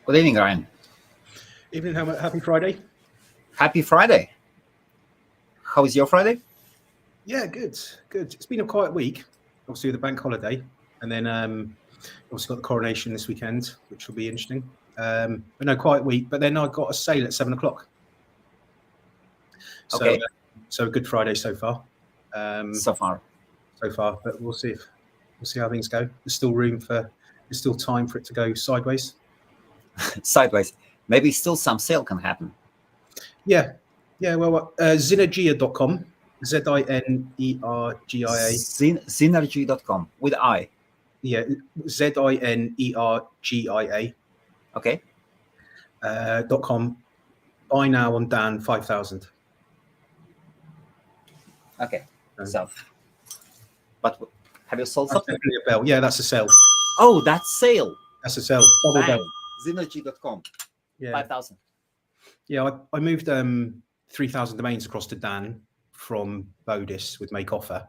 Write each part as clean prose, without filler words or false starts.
Good evening, Ryan. Evening, happy Friday. Happy Friday. How is your Friday? Yeah, good. It's been a quiet week, obviously with the bank holiday, and then obviously got the coronation this weekend, which will be interesting. But no, quiet week. But then I got a sale at 7 o'clock. So, Okay. So a good Friday so far. So far, But we'll see how things go. There's still time for it to go sideways. sideways. Maybe still some sale can happen. Yeah. Well, Zinergia.com, Zinergia. Synergy.com with I. Yeah, Zinergia. Okay. .com. Buy now on Dan 5,000. Okay. So, but have you sold That's something? definitely a bell. Yeah, that's a sell. Oh, that's sale. That's a sell. Double bell. Synergy.com. Yeah. 5,000. Yeah, I moved 3,000 domains across to Dan from Bodis with Make Offer.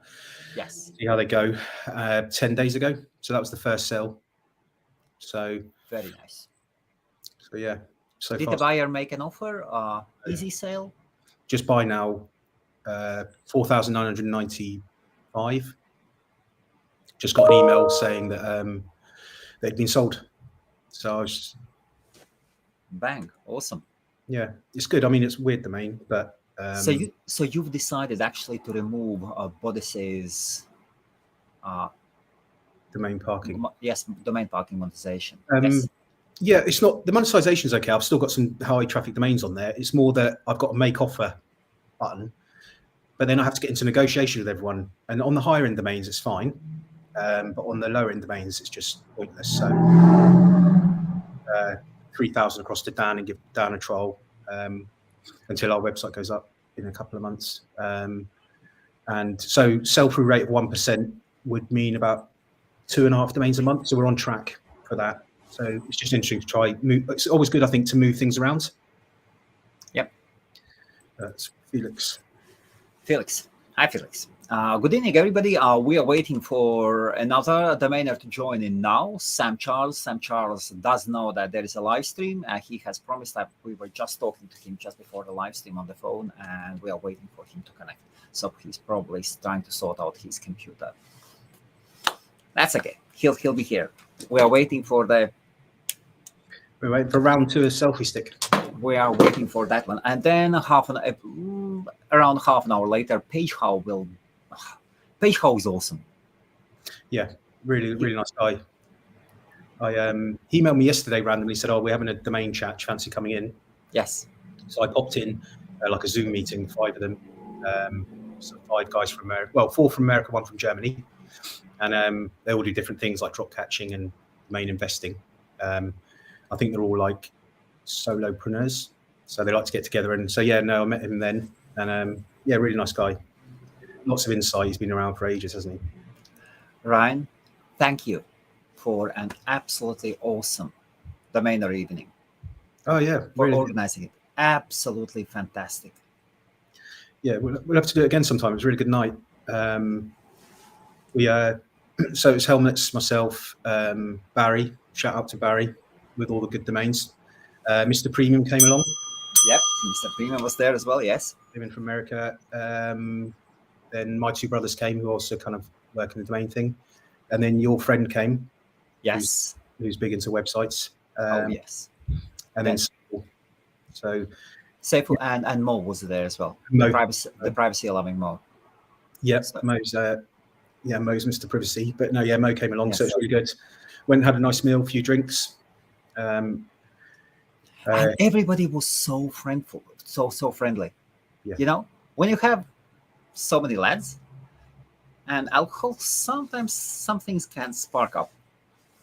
Yes. See how they go. 10 days ago. So that was the first sell. So very nice. So yeah. So did the buyer make an offer? Easy sale? Just buy now. 4,995. Just got an email saying that they'd been sold. So I was just... Bang! Awesome. Yeah, it's good. I mean, it's a weird domain, but so you've decided actually to remove Bodis's domain parking. Yes, domain parking monetization. Yes. Yeah, it's not, the monetization is okay. I've still got some high traffic domains on there. It's more that I've got a make offer button, but then I have to get into negotiation with everyone. And on the higher end domains, it's fine. But on the lower end domains, it's just pointless. So 3,000 across to Dan and give Dan a trial until our website goes up in a couple of months. And so sell-through rate of 1% would mean about 2.5 domains a month. So we're on track for that. So it's just interesting to try. It's always good, I think, to move things around. Yep. That's Felix. Felix. Hi, Felix. Good evening, everybody. We are waiting for another domainer to join in now, Sam Charles. Sam Charles does know that there is a live stream. He has promised that we were just talking to him just before the live stream on the phone, and we are waiting for him to connect. So he's probably trying to sort out his computer. That's okay. He'll be here. We are waiting for the... We're waiting for round 2 of selfie stick. We are waiting for that one. And then around half an hour later, Page Howe will... Page Howe is awesome. Yeah, really nice guy. He emailed me yesterday randomly, said, "Oh, we're having a domain chat. Fancy coming in?" Yes. So I popped in like a Zoom meeting, 5 of them. So 5 guys from America. Well, 4 from America, 1 from Germany. And they all do different things like drop catching and domain investing. I think they're all like solopreneurs. So they like to get together. And so, yeah, no, I met him then. And yeah, really nice guy. Lots of insight. He's been around for ages, hasn't he? Ryan, thank you for an absolutely awesome domainer evening. Oh, yeah. For organizing it. Absolutely fantastic. Yeah, we'll have to do it again sometime. It was a really good night. So it's Helmets, myself, Barry. Shout out to Barry with all the good domains. Mr. Premium came along. Yep, Mr. Premium was there as well, yes. Living from America. Then my 2 brothers came who also kind of work in the domain thing. And then your friend came. Yes. Who's big into websites. Oh, yes. And then Seifu and Mo was there as well. The privacy loving Mo. Yep, so. Mo's Mr. Privacy. But no, yeah, Mo came along, yes. So it's really good. Went and had a nice meal, a few drinks. And everybody was so friendly, so friendly. Yeah. You know, when you have so many lads and alcohol, sometimes some things can spark up.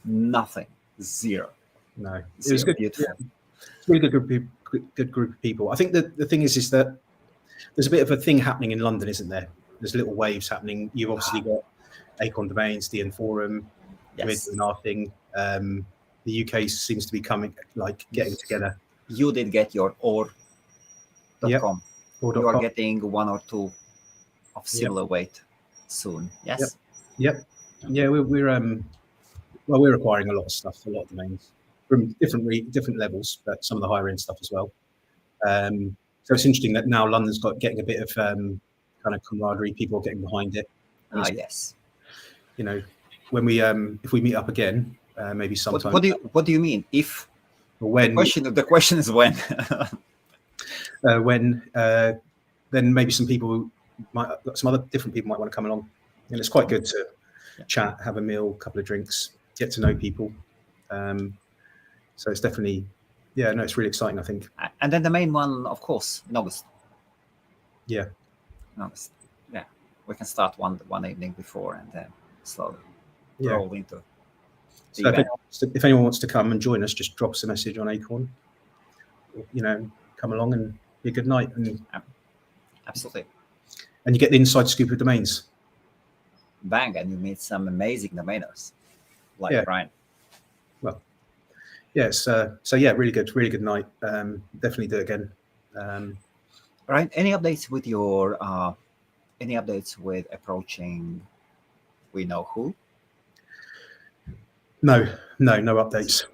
Nothing. Zero. No. It Zero. was good. Beautiful. Yeah. It's a really good group of people. I think that the thing is that there's a bit of a thing happening in London, isn't there? There's little waves happening. You've obviously got Acorn Domains, DN Forum, yes. and our thing. The UK seems to be getting together. You did get your or.com. Yep. You are getting 1 or 2 of similar weight soon. Yes. Yep. Yeah, we're acquiring a lot of stuff, a lot of domains. from different levels, but some of the higher end stuff as well. So it's interesting that now London's getting a bit of kind of camaraderie. People are getting behind it. Ah, yes. You know, when we if we meet up again, maybe sometime. What do you mean? If or when the question is when. When then maybe some other different people might want to come along, and it's quite good to chat, have a meal, a couple of drinks, get to know people. So it's definitely, it's really exciting, I think. And then the main one, of course, in August. Yeah. In August. Yeah, we can start one evening before and then slowly roll into. So if anyone wants to come and join us, just drop us a message on Acorn. Come along and be a good night. And absolutely. And you get the inside scoop of domains. Bang, and you meet some amazing domainers like Brian. Well, yes. Really good night. Definitely do it again. Brian, any updates with your approaching we know who? No updates.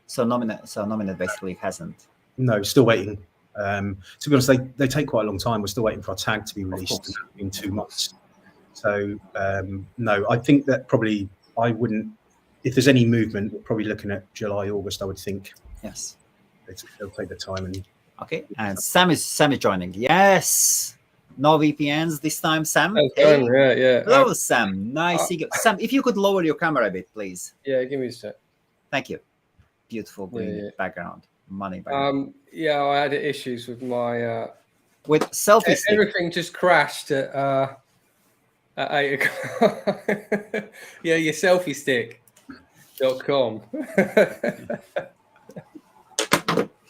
So Nominate basically hasn't. No, still waiting. To be honest, they take quite a long time. We're still waiting for our tag to be released in 2 months. So no, I think that probably I wouldn't. If there's any movement, we're probably looking at July, August. I would think. Yes. They'll take the time and. Okay, and Sam is joining. Yes. No VPNs this time, Sam. Hey. Yeah. Hello, Sam. Nice seeing you. Sam, if you could lower your camera a bit, please. Yeah, give me a sec. Thank you. Beautiful green background. Money background. I had issues with my with selfie stick. Everything just crashed at 8 o'clock. Yeah, your selfie stick.com.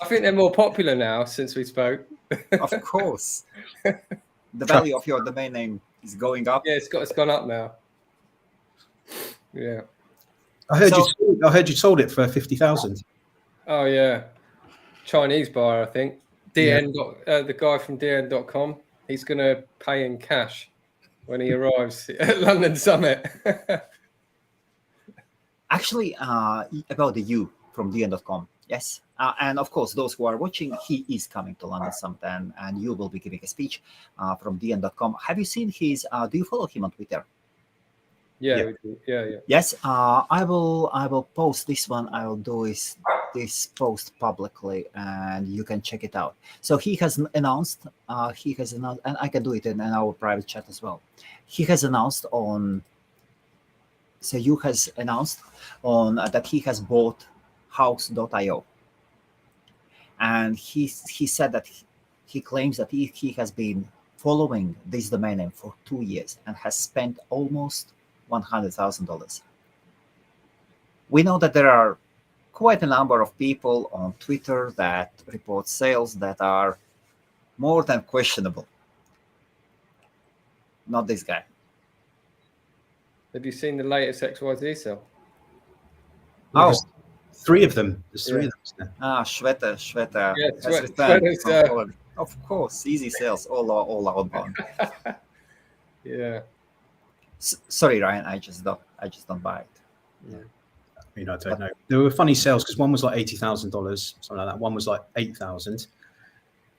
I think they're more popular now since we spoke. Of course. The value of your domain name is going up. Yeah, it's gone up now. Yeah. I heard you sold it for 50,000. Oh yeah. Chinese buyer, I think. The guy from DN.com, he's going to pay in cash when he arrives at London Summit. Actually, about the U from DN.com, yes. And of course, those who are watching, he is coming to London Summit, and you will be giving a speech from DN.com. Have you seen his? Do you follow him on Twitter? Yeah. Yes, I will post this one. I will do this post publicly, and you can check it out. So he has announced, and I can do it in our private chat as well. He has announced that he has bought house.io, and he said that he claims that he has been following this domain name for 2 years and has spent almost $100,000. We know that there are quite a number of people on Twitter that report sales that are more than questionable. Not this guy. Have you seen the latest XYZ sale? Oh, 3 of them. There's 3 of them. Shweta. Yeah, of course, easy sales, all outbound. Yeah. Sorry, Ryan. I just don't buy it. Yeah. I mean, I don't know. There were funny sales because one was like $80,000, something like that. One was like 8,000.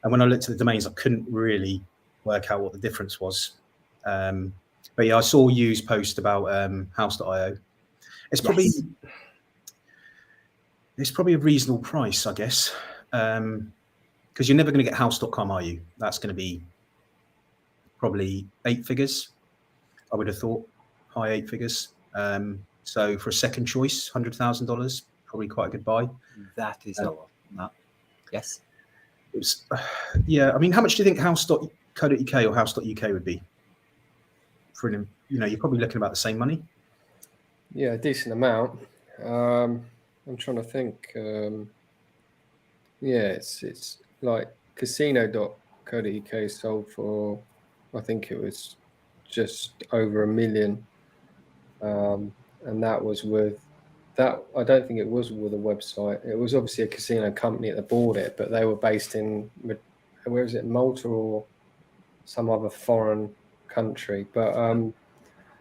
And when I looked at the domains, I couldn't really work out what the difference was. But yeah, I saw Yu's post about house.io. It's probably a reasonable price, I guess, because you're never going to get house.com, are you? That's going to be probably 8 figures. I would have thought high 8 figures. So for a second choice, $100,000, probably quite a good buy. That is a lot. No. Yes. It was, I mean, how much do you think house.co.uk or house.uk would be? For you're probably looking about the same money. Yeah, a decent amount. I'm trying to think. It's like casino.co.uk sold for, I think it was just over $1 million, and that was with that. I don't think it was with a website. It was obviously a casino company that bought it, but they were based in, where is it, Malta or some other foreign country. But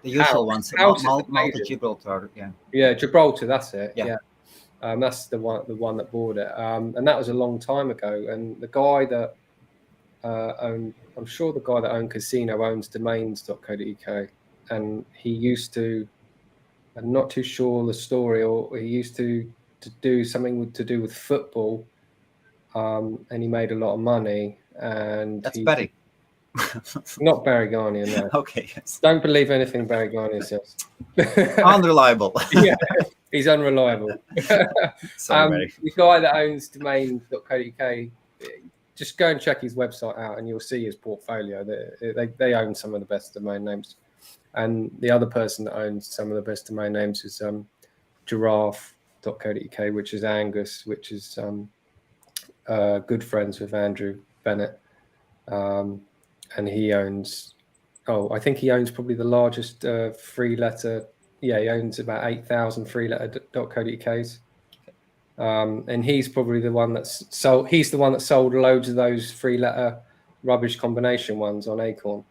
the usual ones, Malta, Gibraltar, yeah, Gibraltar, that's it. Yeah. That's the one that bought it, and that was a long time ago. And the guy that owned, I'm sure the guy that owned Casino owns domains.co.uk, and he used to. I'm not too sure the story, or he used to do something to do with football, and he made a lot of money. And That's he Barry. not Barry Garnier, no. Okay, yes. Don't believe anything Barry Garnier says. Unreliable. Yeah, he's unreliable. Sorry, Barry. The guy that owns domains.co.uk, just go and check his website out, and you'll see his portfolio. They own some of the best domain names. And the other person that owns some of the best domain names is giraffe.co.uk, which is Angus, which is good friends with Andrew Bennett. And he owns, I think he owns probably the largest free letter. Yeah, he owns about 8,000 free letter.co.uk's. And he's probably the one that's sold. He's the one that sold loads of those free letter rubbish combination ones on Acorn.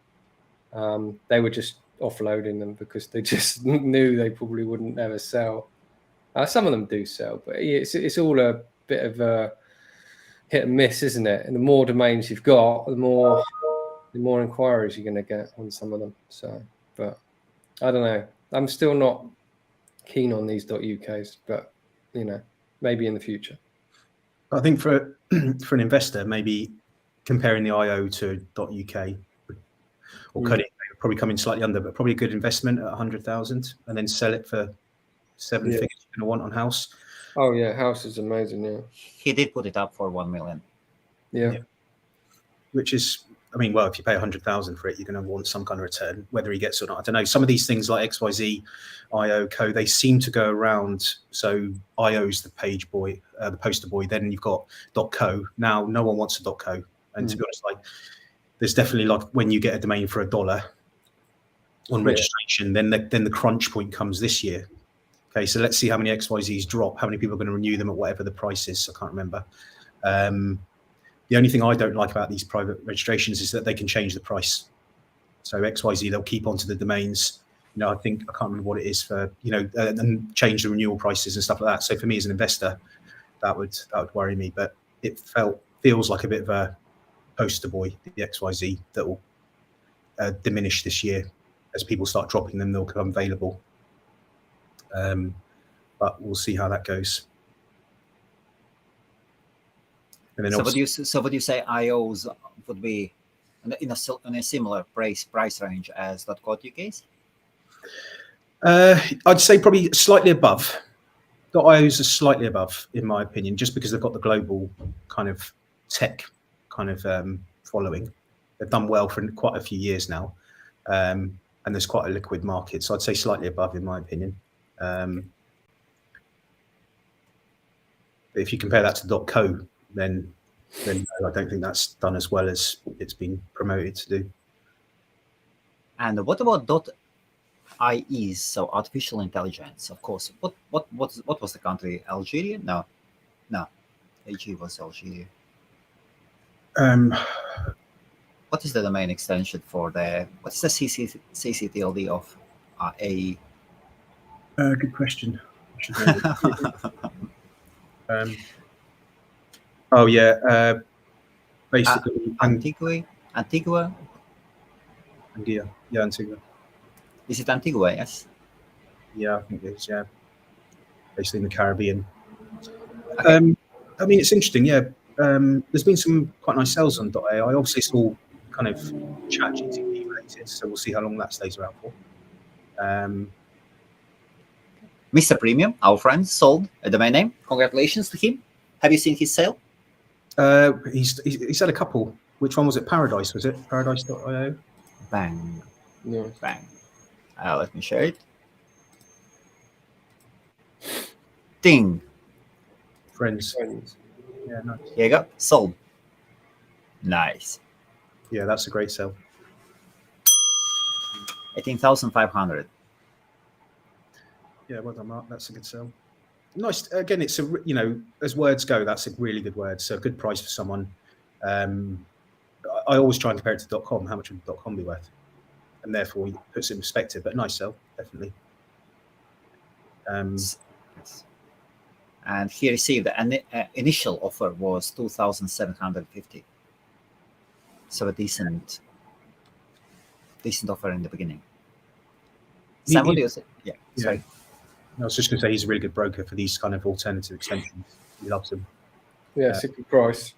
They were just offloading them because they just knew they probably wouldn't ever sell. Some of them do sell, but it's all a bit of a hit and miss, isn't it? And the more domains you've got, the more inquiries you're going to get on some of them. So, but I don't know. I'm still not keen on these .uk's, but maybe in the future. I think for an investor, maybe comparing the IO to .uk or coding probably come in slightly under, but probably a good investment at 100,000, and then sell it for 7 figures you're going to want on house. Oh yeah, house is amazing. Yeah, He did put it up for 1 million. Yeah. Which is, well, if you pay 100,000 for it, you're going to want some kind of return, whether he gets or not. I don't know. Some of these things like XYZ, IO, Co, they seem to go around. So IO's the page boy, the poster boy. Then you've got .co. Now no one wants a .co, and to be honest, there's definitely when you get a domain for $1 on registration, then the crunch point comes this year. Okay, so let's see how many XYZs drop, how many people are going to renew them at whatever the price is. I can't remember. The only thing I don't like about these private registrations is that they can change the price. So XYZ, they'll keep onto the domains. I think, I can't remember what it is for, and change the renewal prices and stuff like that. So for me as an investor, that would worry me. But it feels like a bit of a poster boy, the XYZ, that will diminish this year. As people start dropping them, they'll become available. But we'll see how that goes. And then So would you say IOs would be in a similar price range as .co.uk's? I'd say probably slightly above. .ios are slightly above, in my opinion, just because they've got the global kind of tech kind of following. They've done well for quite a few years now, and there's quite a liquid market. So I'd say slightly above, in my opinion. But if you compare that to .co, then no, I don't think that's done as well as it's been promoted to do. And what about .ies, so artificial intelligence? Of course. What was the country? Algeria? No. AG was Algeria. What is the domain extension for what's the CCTLD of AE? Good question. Basically Antigua. Antigua. Is it Antigua? Yes. Yeah, I think it is. Yeah, basically in the Caribbean. Okay. It's interesting. Yeah, there's been some quite nice sales on .ai. Obviously, it's all kind of ChatGPT related, so we'll see how long that stays around for. Mr. Premium, our friend, sold a domain name. Congratulations to him. Have you seen his sale? He's had a couple. Which one was it? Paradise, was it? Paradise.io? Bang. Yeah. Bang. Let me share it. Ding. Friends. Yeah, nice. Here you go. Sold. Nice. Yeah, that's a great sale. 18,500. Yeah, well done, Mark. That's a good sell. Nice. Again, it's as words go, that's a really good word. So a good price for someone. I always try and compare it to .com. How much would .com be worth? And therefore, it puts it in perspective. But nice sell, definitely. Yes. and he received an initial offer was 2,750. So a decent offer in the beginning. Sam, what do you say? Yeah, sorry. I was just going to say he's a really good broker for these kind of alternative extensions. He loves them. Yeah, it's a good price.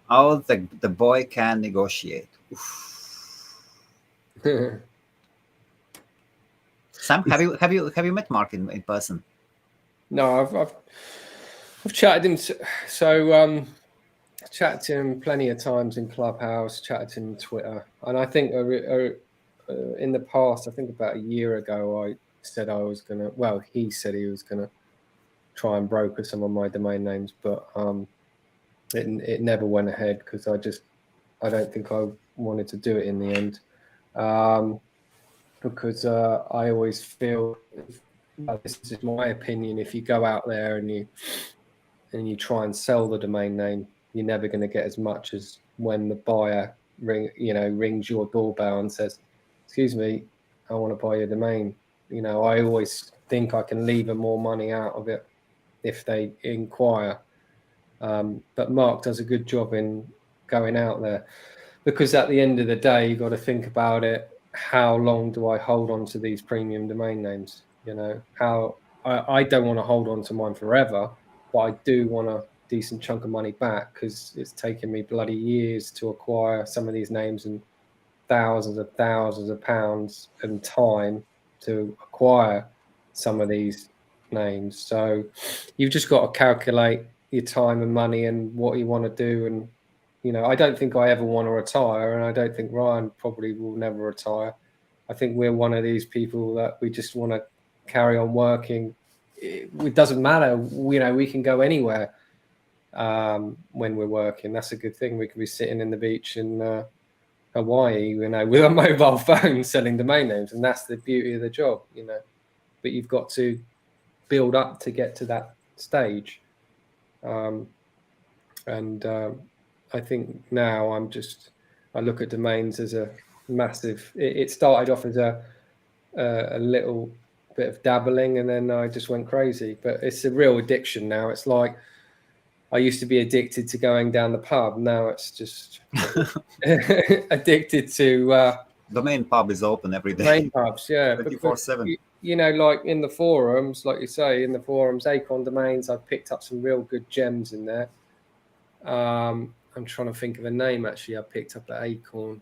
Oh, the boy can negotiate. Sam, have you met Mark in person? No, I've chatted him. So chatted to him plenty of times in Clubhouse. Chatted to him on Twitter, and I think in the past, I think about a year ago, I said I was gonna. Well, he said he was gonna try and broker some of my domain names, but it never went ahead because I don't think I wanted to do it in the end. Because I always feel, this is my opinion, if you go out there and you try and sell the domain name, you're never going to get as much as when the buyer rings your doorbell and says, "Excuse me, I want to buy your domain." I always think I can lever more money out of it if they inquire. But Mark does a good job in going out there, because at the end of the day, you've got to think about it. How long do I hold on to these premium domain names? How I don't want to hold on to mine forever, but I do want a decent chunk of money back, because it's taken me bloody years to acquire some of these names, and thousands of pounds and time to acquire some of these names. So you've just got to calculate your time and money and what you want to do. And I don't think I ever want to retire, and I don't think Ryan probably will never retire. I think we're one of these people that we just want to carry on working. It doesn't matter, we can go anywhere when we're working. That's a good thing. We could be sitting in the beach in Hawaii, with a mobile phone selling domain names, and that's the beauty of the job, But you've got to build up to get to that stage, I think now I look at domains as a massive. It started off as a little bit of dabbling, and then I just went crazy. But it's a real addiction now. It's like I used to be addicted to going down the pub. Now it's just addicted to. The main pub is open every day. Main pubs, yeah, 24/7. Like in the forums, like you say, Acorn Domains, I've picked up some real good gems in there. I'm trying to think of a name, actually, I picked up at Acorn.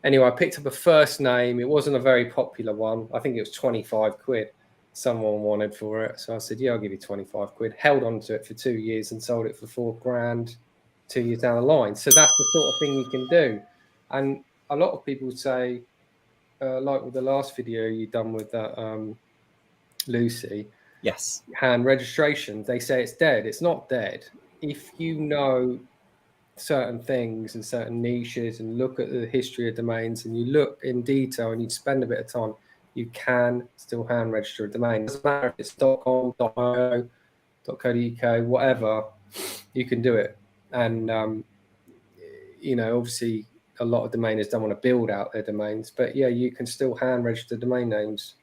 Anyway, I picked up a first name. It wasn't a very popular one. I think it was 25 quid someone wanted for it. So I said, yeah, I'll give you 25 quid. Held on to it for 2 years and sold it for $4,000 2 years down the line. So that's the sort of thing you can do. And a lot of people say, like with the last video you done with that Lucy, yes, hand registration, they say it's dead. It's not dead. If you know certain things and certain niches and look at the history of domains and you look in detail and you spend a bit of time, you can still hand register a domain. It doesn't matter if it's .com, .io, .co.uk, whatever, you can do it. And obviously a lot of domainers don't want to build out their domains, but yeah, you can still hand register domain names.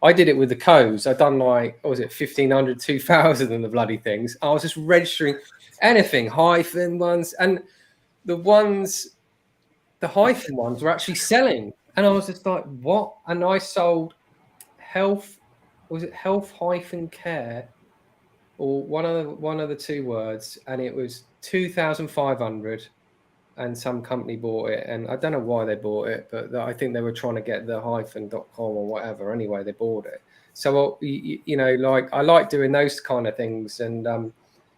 I did it with the codes. I've done like, what was it, 1,500, 2,000 and the bloody things. I was just registering anything, hyphen ones, and the hyphen ones were actually selling. And I was just like, what? And I sold health hyphen care, or one of the two words, and it was 2,500. And some company bought it, and I don't know why they bought it, but I think they were trying to get the hyphen.com or whatever. Anyway, they bought it. So, like, I like doing those kind of things. And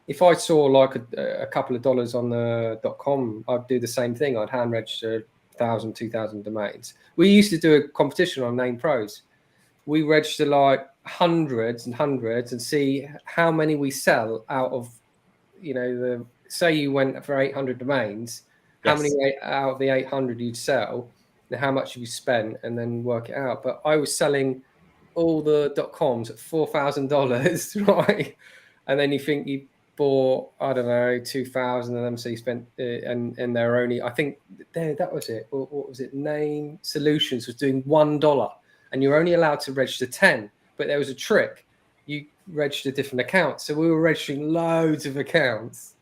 if I saw like a couple of dollars on the .com, I'd do the same thing. I'd hand register 1,000, 2,000 domains. We used to do a competition on Name Pros. We register like hundreds and hundreds and see how many we sell out of, say you went for 800 domains. How many out of the 800 you'd sell, and how much you spent, and then work it out. But I was selling all the .coms at $4,000, right? And then you think you bought, I don't know, 2,000 of them, so you spent, and they're only, I think that was it. What was it? Name Solutions was doing $1, and you're only allowed to register 10. But there was a trick. You register different accounts. So we were registering loads of accounts.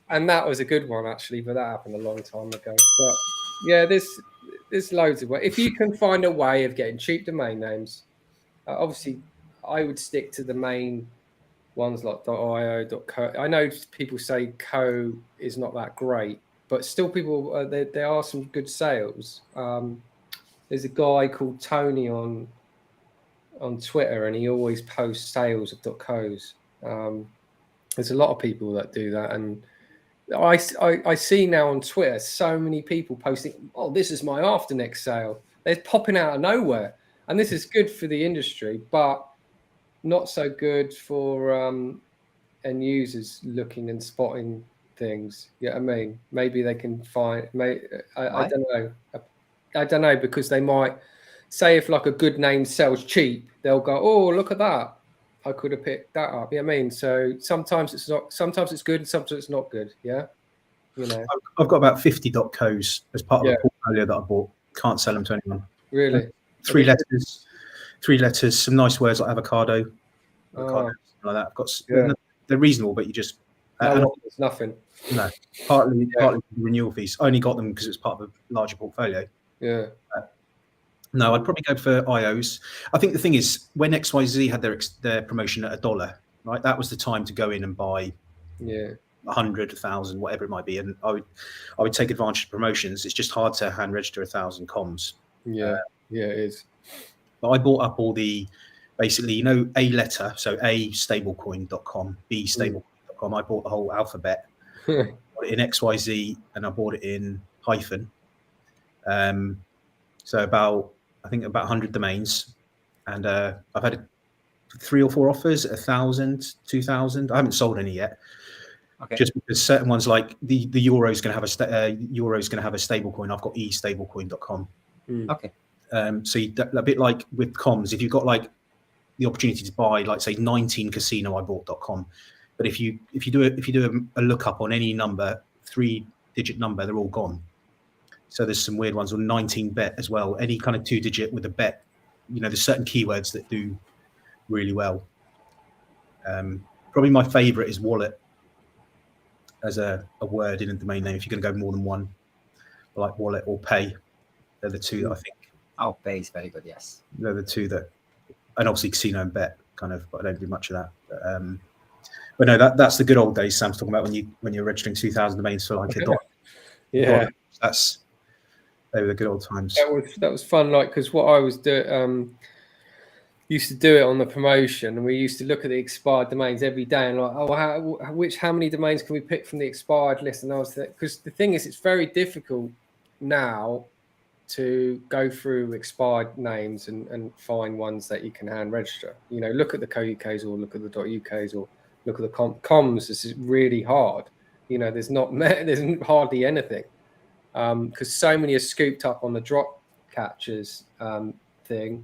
And that was a good one actually, but that happened a long time ago. But yeah, there's loads of ways. If you can find a way of getting cheap domain names, obviously I would stick to the main ones like .io, .co. I know people say co is not that great, but still people there are some good sales. There's a guy called Tony on Twitter, and he always posts sales of .co's. There's a lot of people that do that, and I see now on Twitter so many people posting, "Oh, this is my after next sale." They're popping out of nowhere, and this is good for the industry, but not so good for end users looking and spotting things. Yeah, I mean, maybe they can find. I don't know. I don't know, because they might say if like a good name sells cheap, they'll go, "Oh, look at that! I could have picked that up." Yeah, I mean, so sometimes it's not. Sometimes it's good, and sometimes it's not good. Yeah, you know. I've got about 50 .co's as part of a portfolio that I bought. Can't sell them to anyone. Really? Three letters, some nice words like avocado, like that. I've got they're reasonable, but you just it's nothing. No, partly the renewal fees. I only got them because it's part of a larger portfolio. Yeah. No, I'd probably go for IOs. I think the thing is, when XYZ had their promotion at $1, right? That was the time to go in and buy 100, 1,000, whatever it might be. And I would take advantage of promotions. It's just hard to hand register 1,000 comms. Yeah, it is. But I bought up all the, basically, you know, A letter, so A stablecoin.com, B stablecoin.com. I bought the whole alphabet. I bought it in XYZ, and I bought it in hyphen. So I think about 100 domains, and I've had 3 or 4 offers, 1,000, 2,000. I haven't sold any yet. Okay. Just because certain ones, like the euro is going to have a stable coin. I've got establecoin.com. Okay. So a bit like with comms, if you've got like the opportunity to buy, like say 19 casino, I bought.com. But if you do a lookup on any number, 3-digit number, they're all gone. So there's some weird ones, or 19 bet as well. Any kind of 2-digit with a bet, you know, there's certain keywords that do really well. Probably my favorite is wallet as a word in a domain name. If you're going to go more than one, like wallet or pay, they're the two that I think. Oh, pay is very good. Yes. They're the two that, and obviously casino and bet kind of, but I don't do much of that. But no, that's the good old days Sam's talking about when you're registering 2,000 domains for like $1. Yeah. They were the good old times. That was fun. Like, because what I was used to do it on the promotion, and we used to look at the expired domains every day and like, how many domains can we pick from the expired list? And I was, because the thing is, it's very difficult now to go through expired names and find ones that you can hand register. You know, look at the co.uk's or look at the .uk's or look at the comms. This is really hard. You know, there's hardly anything. Because so many are scooped up on the drop catchers thing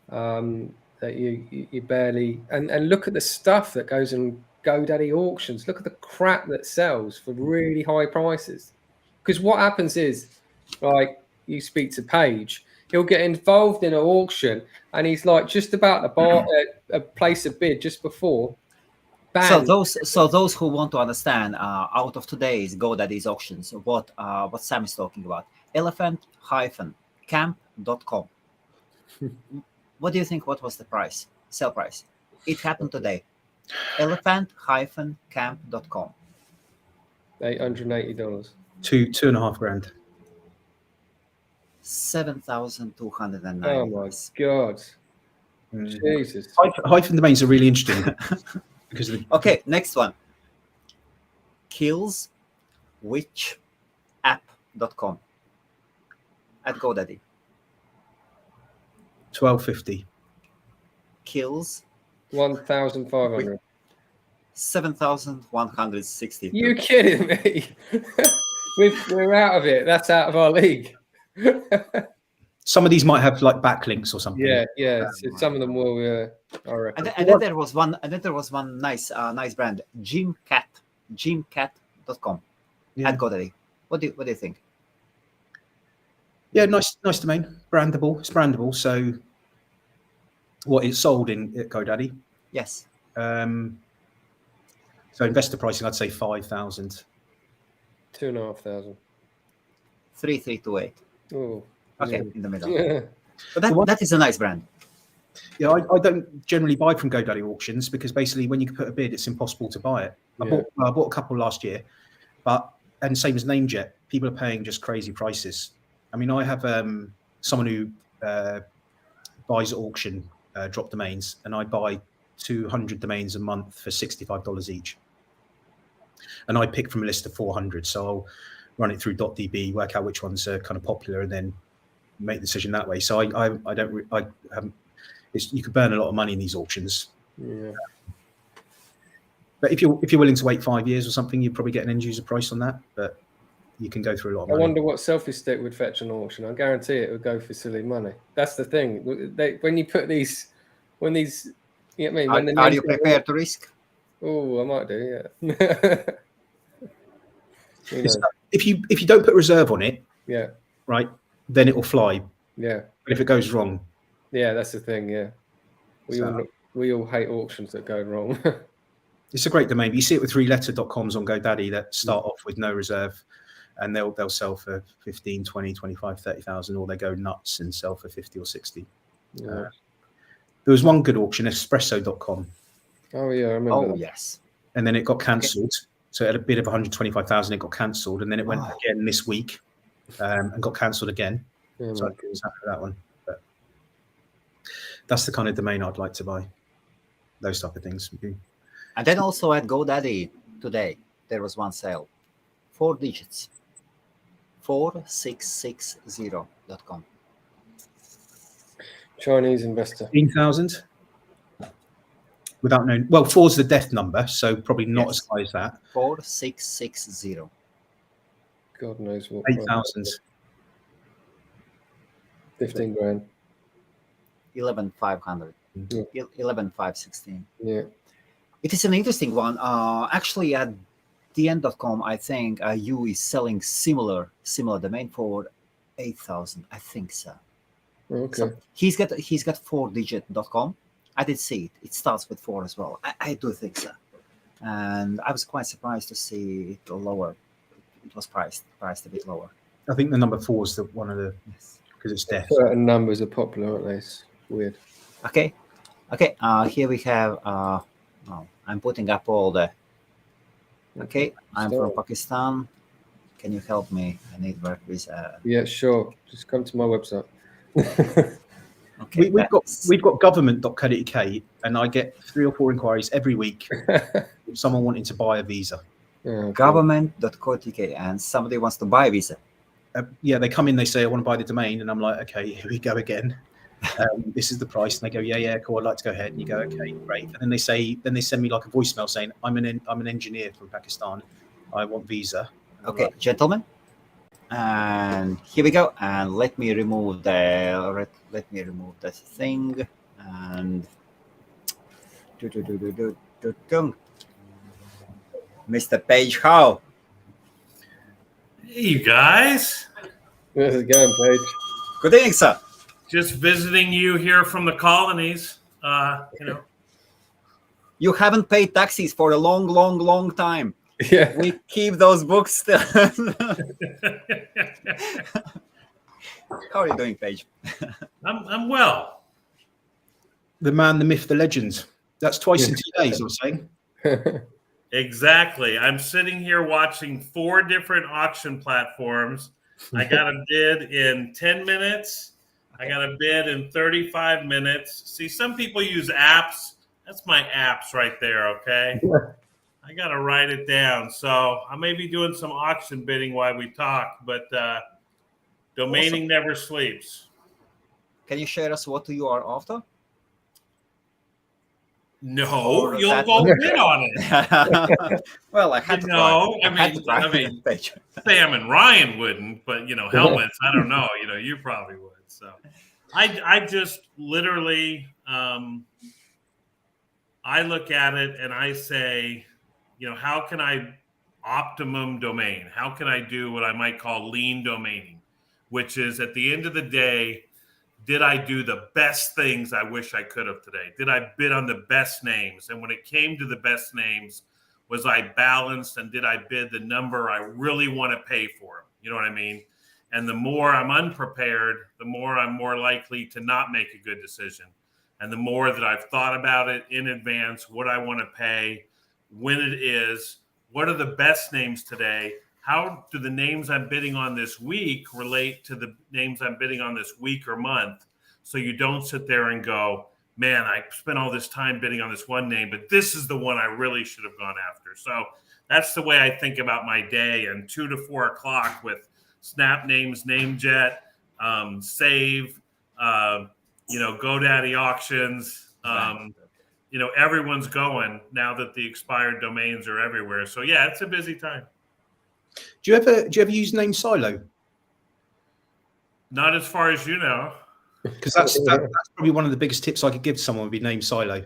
that you barely and look at the stuff that goes in GoDaddy auctions. Look at the crap that sells for really high prices. Because what happens is, like, you speak to Page, he'll get involved in an auction and he's like just about to place a bid just before. Bang. So those who want to understand out of today's GoDaddy's auctions, what Sam is talking about, elephant-camp.com. What do you think? What was the price? Sell price? It happened today. Elephant-camp.com. $880. 2.5 grand. 7,209. Oh my god! Jesus. Hyphen domains are really interesting. Because of Okay, next one. Killswitchapp.com at GoDaddy. 1250. Kills 1,500. 7,160. You kidding me? We're out of it. That's out of our league. Some of these might have like backlinks or something. Yeah. So some of them will. I reckon. And then there was one. Nice brand, gymcat.com at GoDaddy. What do you think? Yeah, nice domain. Brandable. It's brandable. So What it's sold in at GoDaddy? Yes. So investor pricing, I'd say 5,000. 2,500. 3,328. Oh, Okay, yeah. in the middle. Yeah. But that is a nice brand. Yeah, I don't generally buy from GoDaddy auctions because basically when you put a bid, it's impossible to buy it. I bought a couple last year, and same as NameJet, people are paying just crazy prices. I mean, I have someone who buys at auction drop domains, and I buy 200 domains a month for $65 each. And I pick from a list of 400, so I'll run it through .db, work out which ones are kind of popular, and then make the decision that way. So I haven't. You could burn a lot of money in these auctions. Yeah. But if you're willing to wait 5 years or something, you'd probably get an end user price on that. But you can go through a lot of money. I wonder what selfie stick would fetch an auction. I guarantee it would go for silly money. That's the thing. When you put these, you know what I mean? When Are you prepared to risk? Oh, I might do. Yeah. If you don't put reserve on it, yeah, right, then it will fly. Yeah. But if it goes wrong, yeah, that's the thing. Yeah, we all hate auctions that go wrong. It's a great domain. You see it with 3letter.coms on GoDaddy that start off with no reserve, and they'll sell for 15, 20, 25, 30,000, or they go nuts and sell for 50 or 60. Yeah. There was one good auction, espresso.com. Oh yeah, I remember. Oh that. yes. And then it got cancelled. So it had a bid of 125,000. It got cancelled, and then it went again this week, and got cancelled again. Yeah, so I was happy with that one. But that's the kind of domain I'd like to buy. Those type of things. And then also at GoDaddy today, there was one sale. 4 digits. 4660.com. Chinese investor. 15,000. Without knowing, well, 4's the death number, so probably not as high as that. 4660. God knows what. 8,000. 15 grand. 11,500. Yeah. 11,516. Yeah. It is an interesting one. Actually, at theend.com, I think you is selling similar domain for 8,000. I think so. Okay. So he's got 4digit.com. I did see it. It starts with 4 as well. I do think so. And I was quite surprised to see it lower. It was priced a bit lower. I think the number 4 is the one of the, because it's death. Certain numbers are popular, aren't they? It's weird. Okay. Here we have. I'm putting up all the. Okay, I'm from Pakistan. Can you help me? I need work visa. Yeah, sure. Just come to my website. Okay, we've got government.co.uk, and I get 3 or 4 inquiries every week from someone wanting to buy a visa. Government.co.uk, and somebody wants to buy a visa. Yeah, they come in, they say, I want to buy the domain, and I'm like, okay, here we go again. This is the price, and they go, yeah, cool, I'd like to go ahead. And you go, okay, great. And then they send me like a voicemail saying, I'm an engineer from Pakistan, I want visa. Okay, like, gentlemen, and here we go. And let me remove the thing, and Mr. Page Howe. Hey, you guys. How's it going, Page? Good evening, sir. Just visiting you here from the colonies. You haven't paid taxes for a long time. Yeah. We keep those books still. How are you doing, Paige? I'm well. The man, the myth, the legend. That's twice in 2 days, I'm saying. Exactly. I'm sitting here watching 4 different auction platforms. I got a bid in 10 minutes. I got a bid in 35 minutes. See, some people use apps. That's my apps right there, okay? I got to write it down. So I may be doing some auction bidding while we talk, but domaining never sleeps. Can you share us what you are after? No, you'll go bid on it. Well, I had to try. I mean, Sam and Ryan wouldn't, but helmets. I don't know. You probably would. So, I just literally, I look at it and I say, how can I optimum domain? How can I do what I might call lean domaining, which is at the end of the day, did I do the best things I wish I could have today? Did I bid on the best names? And when it came to the best names, was I balanced, and did I bid the number I really want to pay for them? You know what I mean? And the more I'm unprepared, the more I'm more likely to not make a good decision. And the more that I've thought about it in advance, what I want to pay, when it is, what are the best names today? How do the names I'm bidding on this week relate to the names I'm bidding on this week or month? So you don't sit there and go, man, I spent all this time bidding on this one name, but this is the one I really should have gone after. So that's the way I think about my day. And 2 to 4 o'clock with Snap Names, NameJet, Save, GoDaddy auctions. Everyone's going now that the expired domains are everywhere. So yeah, it's a busy time. Do you ever use Name Silo? Not as far as you know. Because that's probably one of the biggest tips I could give to someone would be Name Silo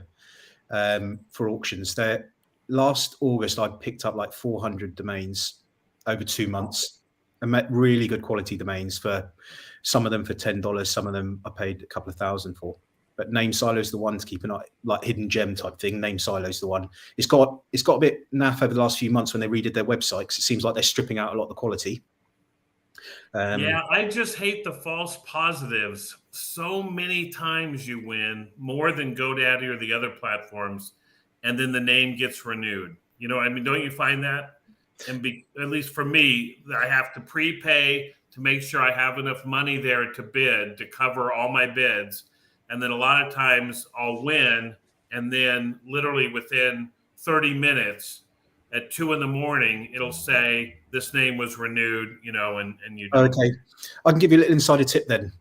for auctions. Last August, I picked up like 400 domains over 2 months and met really good quality domains, for some of them for $10, some of them I paid a couple of thousand for. But Name Silo is the one to keep an eye, like hidden gem type thing. Name Silo is the one. It's got a bit naff over the last few months when they redid their website, because it seems like they're stripping out a lot of the quality. I just hate the false positives. So many times you win more than GoDaddy or the other platforms, and then the name gets renewed. You know, I mean, don't you find that? And at least for me, I have to prepay to make sure I have enough money there to bid, to cover all my bids. And then a lot of times I'll win, and then literally within 30 minutes at 2 a.m, it'll say this name was renewed, and you do. Okay. I can give you a little insider tip then.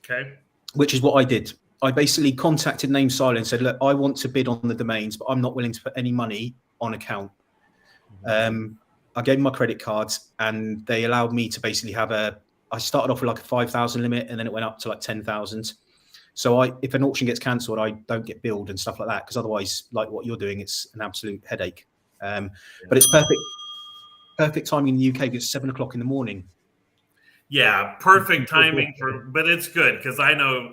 Okay. Which is what I did. I basically contacted Name Silo and said, look, I want to bid on the domains, but I'm not willing to put any money on account. I gave them my credit cards, and they allowed me to basically I started off with like a 5,000 limit, and then it went up to like 10,000. So if an auction gets cancelled, I don't get billed and stuff like that, because otherwise, like what you're doing, it's an absolute headache. But it's perfect timing in the UK, because it's 7 o'clock in the morning. Yeah, perfect timing but it's good, because I know,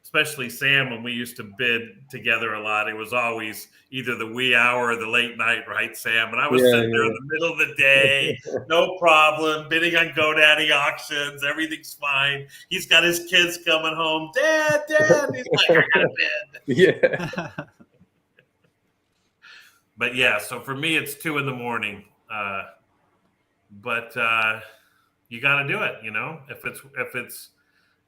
especially Sam, when we used to bid together a lot, it was always either the wee hour or the late night, right, Sam? And I was sitting there in the middle of the day, no problem, bidding on GoDaddy auctions, everything's fine. He's got his kids coming home, Dad, he's like, I gotta bid. Yeah. But yeah, so for me, it's 2 a.m. But you got to do it,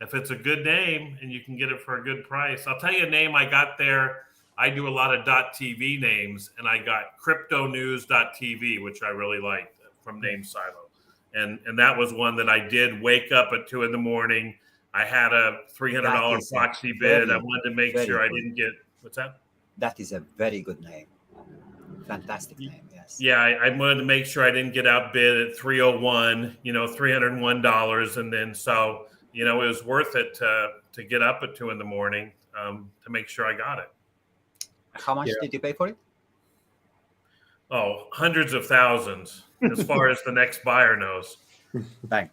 if it's a good name and you can get it for a good price. I'll tell you a name I got there. I do a lot of .tv names, and I got cryptonews.tv, which I really liked from Name Silo. And that was one that I did wake up at 2 a.m. I had a $300 proxy bid. I wanted to make sure I didn't get, what's that? That is a very good name. Fantastic name, yes. Yeah, I wanted to make sure I didn't get outbid at 301, $301. And then so, it was worth it to get up at 2 a.m. To make sure I got it. How much did you pay for it? Oh, hundreds of thousands, as far as the next buyer knows. Bang.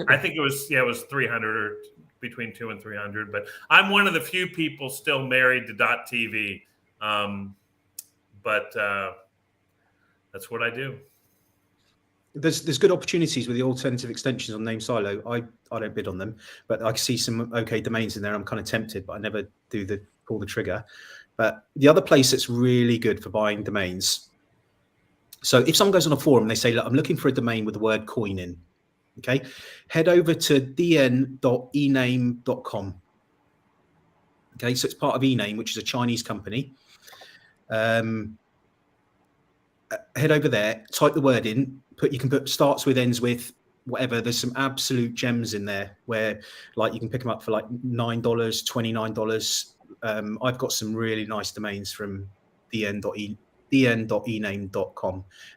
I think it was 300 or between 200 and 300. But I'm one of the few people still married to .tv. But that's what I do. There's good opportunities with the alternative extensions on Name Silo. I don't bid on them, but I can see some okay domains in there. I'm kind of tempted, but I never pull the trigger. But the other place that's really good for buying domains. So if someone goes on a forum and they say, look, I'm looking for a domain with the word coin in, okay, head over to dn.ename.com. Okay, so it's part of Ename, which is a Chinese company. Head over there, type the word in, you can put starts with, ends with, whatever. There's some absolute gems in there where like you can pick them up for like $9, $29. I've got some really nice domains from dn.ename.com,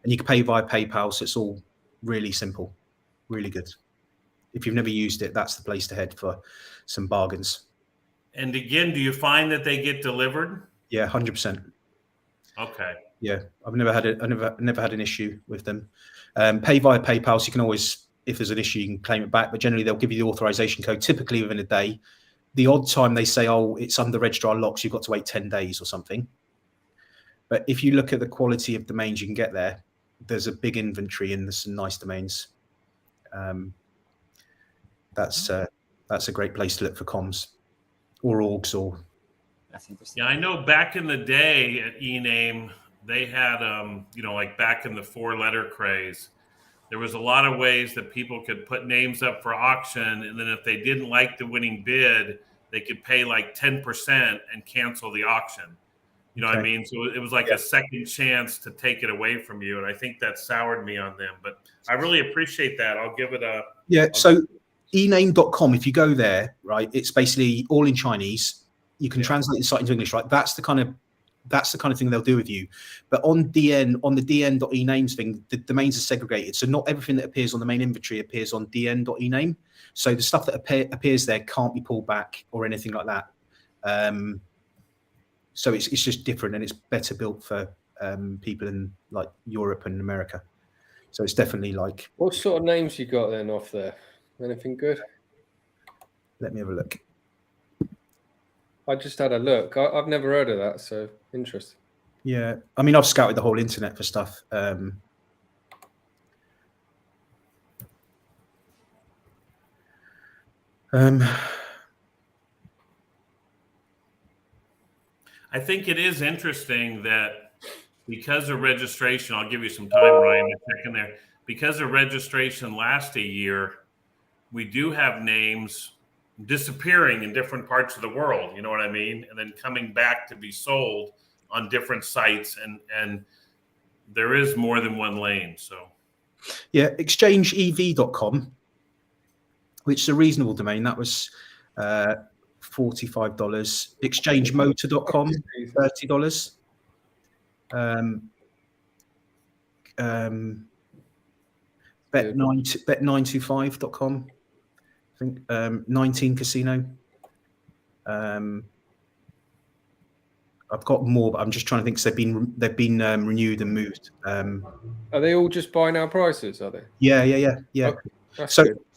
and you can pay via PayPal, so it's all really simple, really good. If you've never used it, that's the place to head for some bargains. And again, do you find that they get delivered? Yeah, 100%. Okay. Yeah, I've never had an issue with them. Pay via PayPal, so you can always, if there's an issue, you can claim it back. But generally, they'll give you the authorization code, typically within a day. the odd time they say, oh, it's under registrar locks, you've got to wait 10 days or something. But if you look at the quality of domains you can get there, there's a big inventory and there's some nice domains. That's a great place to look for comms or orgs or. That's interesting. Yeah, I know back in the day at eName, they had, like back in the 4-letter craze, there was a lot of ways that people could put names up for auction. And then if they didn't like the winning bid, they could pay like 10% and cancel the auction. You know what I mean? So it was like a second chance to take it away from you. And I think that soured me on them. But I really appreciate that. I'll give it a... Yeah, so ename.com, if you go there, right, it's basically all in Chinese. You can translate the site into English, right? That's the kind of thing they'll do with you. But on the dn.enames thing, the domains are segregated. So not everything that appears on the main inventory appears on dn.ename. So the stuff that appears there can't be pulled back or anything like that. So it's just different, and it's better built for people in like Europe and America. So it's definitely like. What sort of names you got then off there? Anything good? Let me have a look. I just had a look. I've never heard of that, so interesting. Yeah, I mean, I've scouted the whole internet for stuff. I think it is interesting that because of registration, I'll give you some time, Ryan, to check in there. Because of registration last a year, we do have names disappearing in different parts of the world, you know what I mean? And then coming back to be sold on different sites, and there is more than one lane. So yeah, exchangeev.com, which is a reasonable domain. That was $45. Exchangemotor.com, $30. Bet925.com, I think 19 Casino. I've got more, but I'm just trying to think. Cause they've been renewed and moved. Are they all just buy now prices? Are they? Yeah. Okay,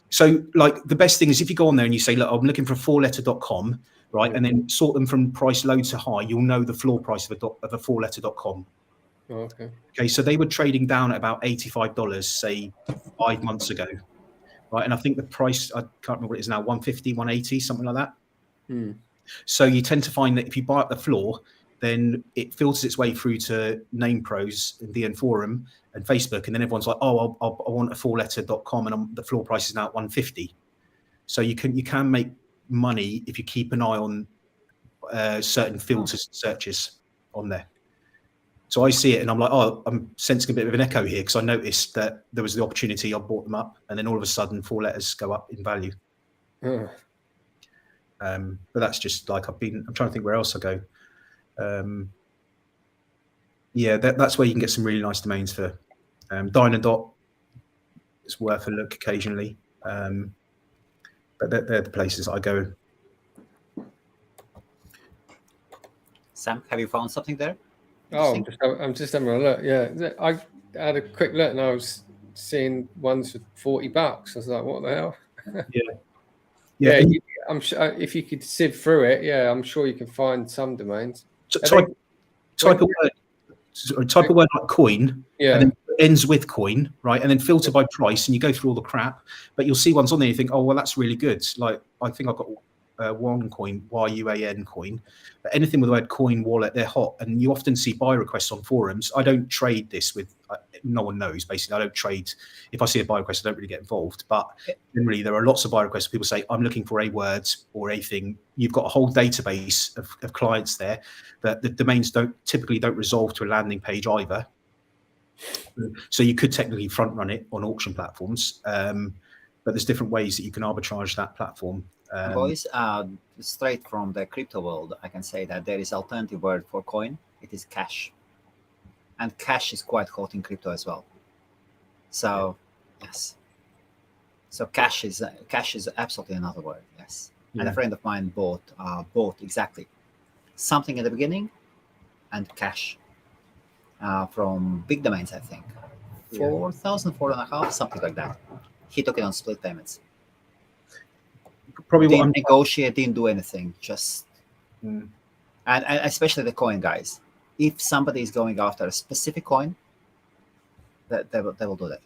So like the best thing is if you go on there and you say, look, I'm looking for a 4-letter.com, right, and then sort them from price low to high, you'll know the floor price of a 4-letter.com. Oh, okay. Okay, so they were trading down at about $85, say 5 months ago, right? And I think the price, I can't remember what it is now, 150, 180, something like that. So you tend to find that if you buy up the floor, then it filters its way through to Name Pros and DN Forum and Facebook, and then everyone's like, oh, I want a 4-letter.com, and the floor price is now at 150. So you can make money if you keep an eye on certain filters and searches on there. So I see it and I'm like, oh, I'm sensing a bit of an echo here because I noticed that there was the opportunity. I bought them up, and then all of a sudden 4 letters go up in value. But that's just like I'm trying to think where else I go. Yeah, that's where you can get some really nice domains for. Dynadot, it's worth a look occasionally. But they're the places I go. Sam, have you found something there? Oh, I'm just having a look. Yeah, I had a quick look and I was seeing ones for $40. I was like, what the hell? Yeah. I'm sure if you could sieve through it, I'm sure you can find some domains. Type a word like coin, and then ends with coin, right? And then filter by price, and you go through all the crap. But you'll see ones on there, you think, oh, well, that's really good. Like I think I've got OneCoin, YUAN coin. But anything with the word coin, wallet, they're hot. And you often see buy requests on forums. I don't trade this with, no one knows, basically. I don't trade. If I see a buy request, I don't really get involved. But generally, there are lots of buy requests. People say, I'm looking for a word or a thing. You've got a whole database of clients there that the domains typically don't resolve to a landing page either. So you could technically front run it on auction platforms. But there's different ways that you can arbitrage that platform. Boys, straight from the crypto world, I can say that there is alternative word for coin. It is cash, and cash is quite hot in crypto as well. So yes, so cash is absolutely another word. Yes, and a friend of mine bought exactly something at the beginning, and cash from big domains. I think 4,000, 4.5, something like that. He took it on split payments. probably what I'm didn't negotiate, didn't do anything. Just Mm. and especially the coin guys. If somebody is going after a specific coin, that they will do that.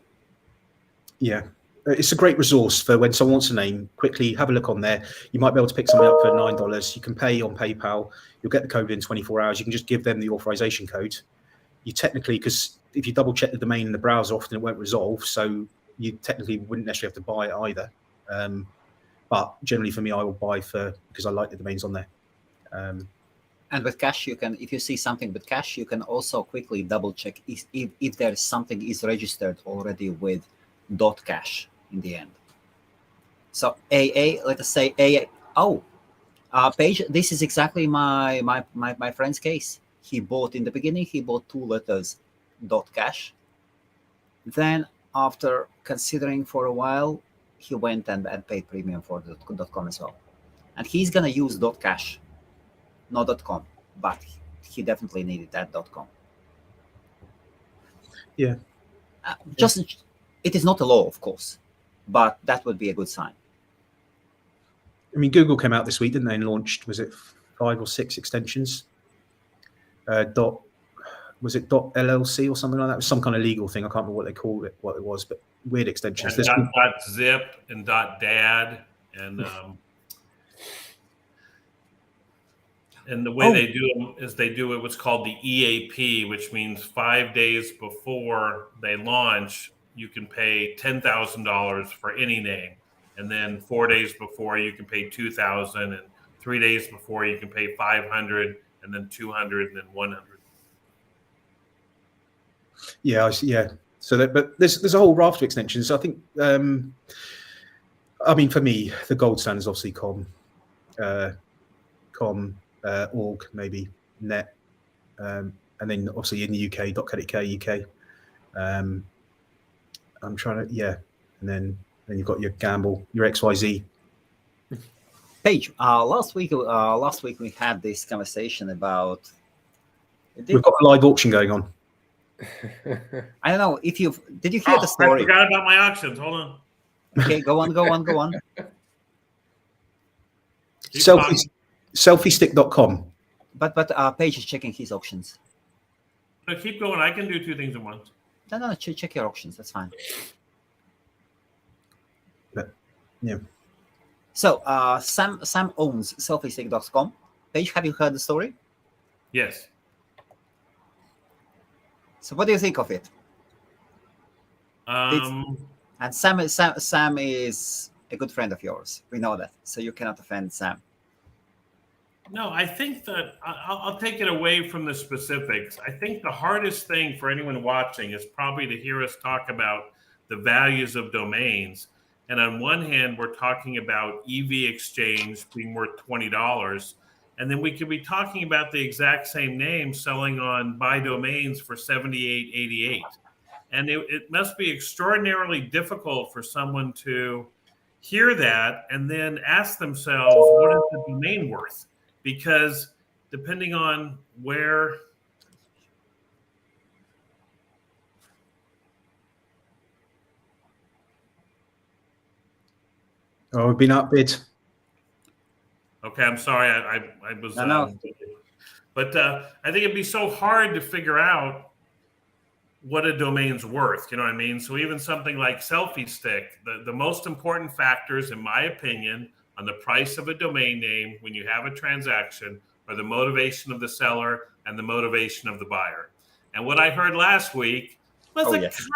Yeah, it's a great resource for when someone wants a name. Quickly have a look on there. You might be able to pick something up for $9. You can pay on PayPal. You'll get the code in 24 hours. You can just give them the authorization code. You technically, because if you double check the domain in the browser, often it won't resolve. So you technically wouldn't necessarily have to buy it either. But generally for me, I will buy because I like the domains on there. And with cash, you can, if you see something with cash, you can also quickly double check if there is something is registered already with .cash in the end. So AA, let us say AA. Oh, Page, this is exactly my friend's case. He bought in the beginning, he bought 2 letters .cash. Then after considering for a while, he went and paid premium for the .com as well. And he's gonna use .cash. Not .com, but he definitely needed that .com. Yeah. Just, it is not a law, of course, but that would be a good sign. I mean, Google came out this week, didn't they, and launched, was it 5 or 6 extensions? Was it .llc or something like that? It was some kind of legal thing. I can't remember what they called it, what it was, but weird extensions. .zip and .dad and the way they do them is they do what's called the EAP, which means 5 days before they launch, you can pay $10,000 for any name. And then 4 days before you can pay $2,000, and 3 days before you can pay $500, and then $200, and then $100. Yeah, yeah. So, but there's a whole raft of extensions. I think, I mean, for me, the gold standard is obviously org, maybe net, and then obviously in the UK, .co.uk UK. I'm trying to, yeah, and then you've got your Gamble, your XYZ. Page, last week we had this conversation about. We've got a live auction going on. I don't know if did you hear the story? I forgot about my auctions. Hold on. Okay, go on. Selfiestick.com. But Page is checking his auctions. No, keep going. I can do 2 things at once. No, check your auctions. That's fine. But, yeah. So Sam owns selfiestick.com. Page, have you heard the story? Yes. So what do you think of it? And Sam is a good friend of yours. We know that, so you cannot offend Sam. No, I think that I'll take it away from the specifics. I think the hardest thing for anyone watching is probably to hear us talk about the values of domains. And on one hand, we're talking about EV exchange being worth $20. And then we could be talking about the exact same name selling on buy domains for $78.88. And it must be extraordinarily difficult for someone to hear that and then ask themselves, what is the domain worth? Because depending on where... Oh, we've been outbid. Okay, I'm sorry. I was... No. But I think it'd be so hard to figure out what a domain's worth. You know what I mean? So even something like Selfie Stick, the most important factors, in my opinion, on the price of a domain name when you have a transaction are the motivation of the seller and the motivation of the buyer. And what I heard last week was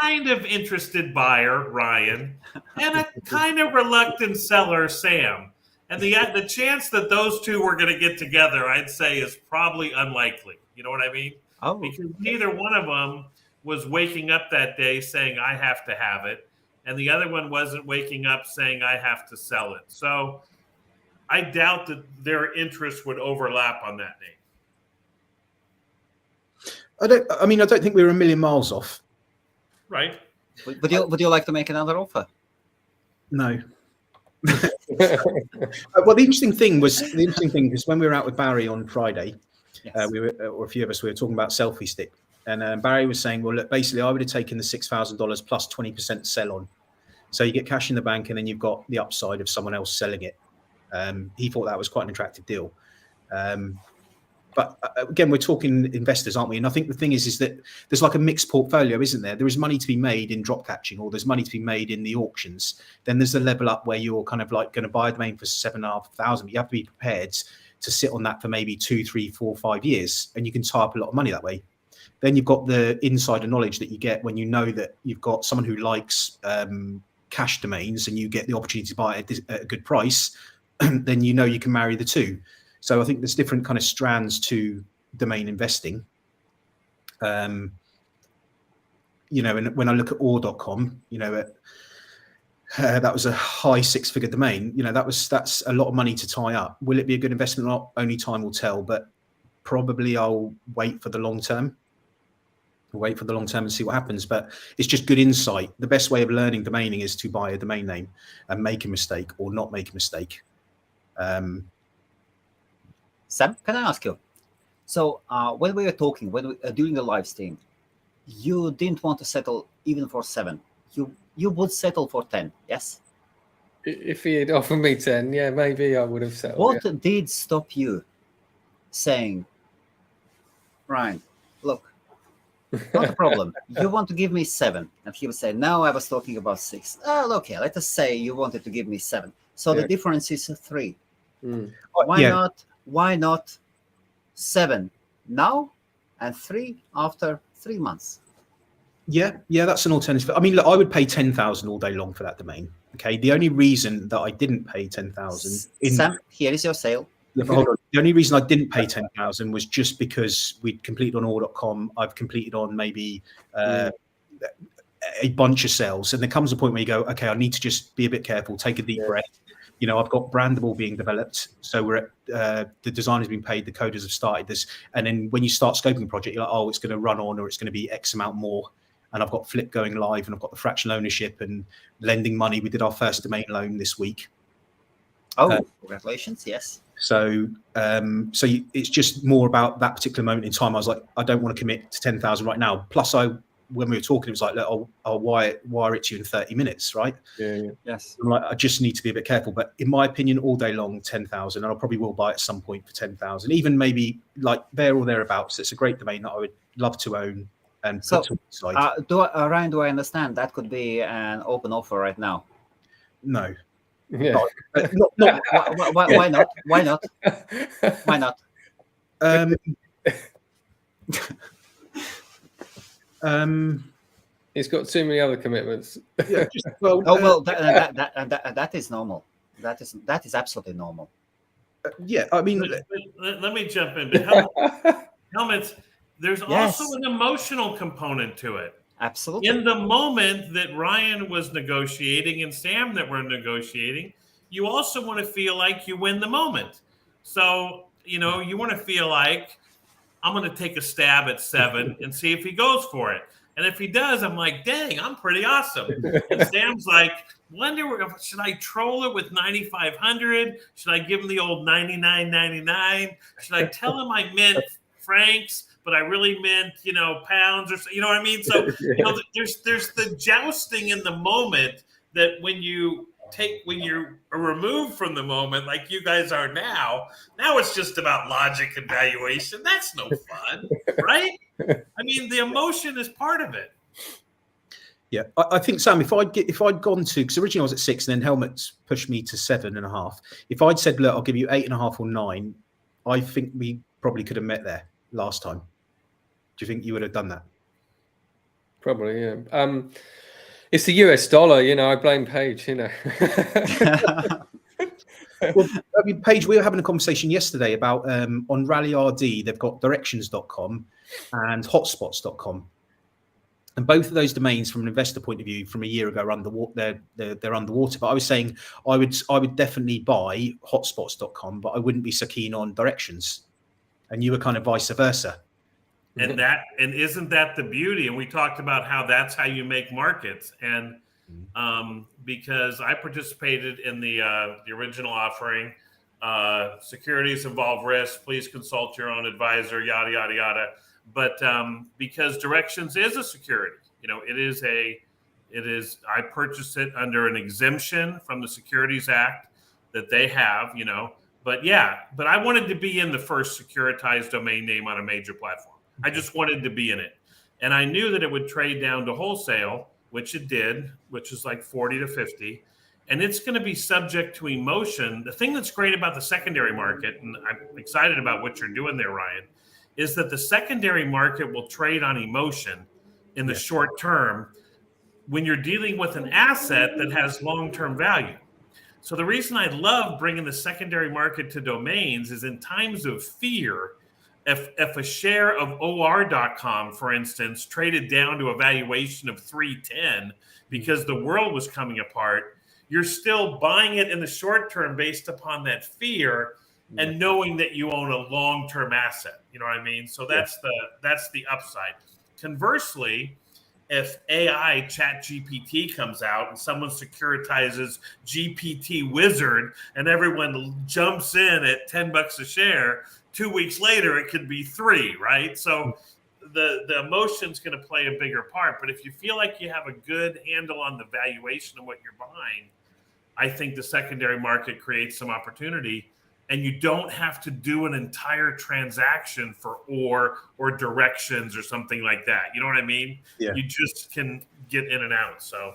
kind of interested buyer, Ryan, and a kind of reluctant seller, Sam. And the chance that those two were going to get together, I'd say, is probably unlikely. You know what I mean? Oh. Because neither one of them was waking up that day saying, I have to have it. And the other one wasn't waking up saying, I have to sell it. So I doubt that their interests would overlap on that name. I don't think we were a million miles off. Right. Would you like to make another offer? No. Well, the interesting thing was when we were out with Barry on Friday, yes. Or a few of us, we were talking about Selfie Stick, and Barry was saying, well, look, basically, I would have taken the $6,000 plus 20% sell on, so you get cash in the bank, and then you've got the upside of someone else selling it. He thought that was quite an attractive deal. But again, we're talking investors, aren't we? And I think the thing is that there's like a mixed portfolio, isn't there? There is money to be made in drop catching, or there's money to be made in the auctions. Then there's the level up where you're kind of like going to buy a domain for 7,500. You have to be prepared to sit on that for maybe 2, 3, 4, 5 years, and you can tie up a lot of money that way. Then you've got the insider knowledge that you get when you know that you've got someone who likes cash domains, and you get the opportunity to buy it at a good price. Then you know you can marry the two. So I think there's different kind of strands to domain investing. And when I look at or.com, that was a high 6-figure domain. That's a lot of money to tie up. Will it be a good investment or not? Only time will tell, but probably I'll wait for the long term. And see what happens. But it's just good insight. The best way of learning domaining is to buy a domain name and make a mistake or not make a mistake. Sam, can I ask you? So when we were talking, during the live stream, you didn't want to settle even for 7. You would settle for 10, yes? If he had offered me 10, yeah, maybe I would have settled. What did stop you saying, Ryan, look, not a problem. You want to give me 7. And he would say, no, I was talking about 6. Oh, okay, let us say you wanted to give me 7. So the difference is 3. Why not 7 now and 3 after 3 months? Yeah, that's an alternative. I mean, look, I would pay 10,000 all day long for that domain. Okay, the only reason that I didn't pay 10,000, Sam, here is your sale. Hold on. The only reason I didn't pay 10,000 was just because we'd completed on or.com. I've completed on maybe a bunch of sales, and there comes a point where you go, okay, I need to just be a bit careful, take a deep breath. I've got Brandable being developed, so we're at the design has been paid, the coders have started this, and then when you start scoping a project, you're like, oh, it's going to run on, or it's going to be X amount more, and I've got Flip going live, and I've got the fractional ownership and lending money. We did our first domain loan this week. Oh, congratulations! Yes. So it's just more about that particular moment in time. I was like, I don't want to commit to 10,000 right now. Plus, when we were talking, it was like, look, I'll wire it to you in 30 minutes, right? Yeah. Yes. I'm like, I just need to be a bit careful. But in my opinion, all day long, 10,000, and I probably will buy it at some point for 10,000, even maybe like there or thereabouts. It's a great domain that I would love to own and put to one side. Ryan, do I understand that could be an open offer right now? No. Yeah. No. Why not? Why not? Why not? He's got too many other commitments. Yeah, that is normal. That is absolutely normal. Yeah, I mean, let me jump in. Helmets. There's also an emotional component to it. Absolutely. In the moment that Ryan was negotiating and Sam that were negotiating, you also want to feel like you win the moment. So, you want to feel like I'm going to take a stab at 7 and see if he goes for it. And if he does, I'm like, dang, I'm pretty awesome. And Sam's like, should I troll it with 9,500? Should I give him the old 99.99? Should I tell him I meant francs, but I really meant, pounds or, you know what I mean? So, there's the jousting in the moment that when you're removed from the moment, like you guys are now it's just about logic and valuation. That's no fun, right? I mean, the emotion is part of it. Yeah, I think, Sam, if I'd gone to, because originally I was at 6 and then Helmets pushed me to 7.5. If I'd said, look, I'll give you 8.5 or 9, I think we probably could have met there last time. Do you think you would have done that? Probably, yeah. It's the US dollar, I blame Page, Well, I mean, Page, we were having a conversation yesterday about on Rally RD, they've got directions.com and hotspots.com. And both of those domains, from an investor point of view, from a year ago, are underwater. They're underwater. But I was saying I would definitely buy hotspots.com, but I wouldn't be so keen on directions. And you were kind of vice versa. And isn't that the beauty? And we talked about how that's how you make markets. And because I participated in the original offering, securities involve risk. Please consult your own advisor. Yada yada yada. But because directions is a security, it is. I purchased it under an exemption from the Securities Act that they have, but I wanted to be in the first securitized domain name on a major platform. I just wanted to be in it. And I knew that it would trade down to wholesale, which it did, which is like 40 to 50. And it's going to be subject to emotion. The thing that's great about the secondary market, and I'm excited about what you're doing there, Ryan, is that the secondary market will trade on emotion in the short term when you're dealing with an asset that has long-term value. So the reason I love bringing the secondary market to domains is in times of fear, if a share of or.com, for instance, traded down to a valuation of 310 because the world was coming apart, you're still buying it in the short term based upon that fear and knowing that you own a long-term asset. You know what I mean? So that's the upside. Conversely, if AI chat GPT comes out and someone securitizes GPT Wizard and everyone jumps in at $10 a share, 2 weeks later it could be $3, right? So the emotion's going to play a bigger part. But if you feel like you have a good handle on the valuation of what you're buying, I think the secondary market creates some opportunity, and you don't have to do an entire transaction for or directions or something like that. You know what I mean? Yeah. You just can get in and out. So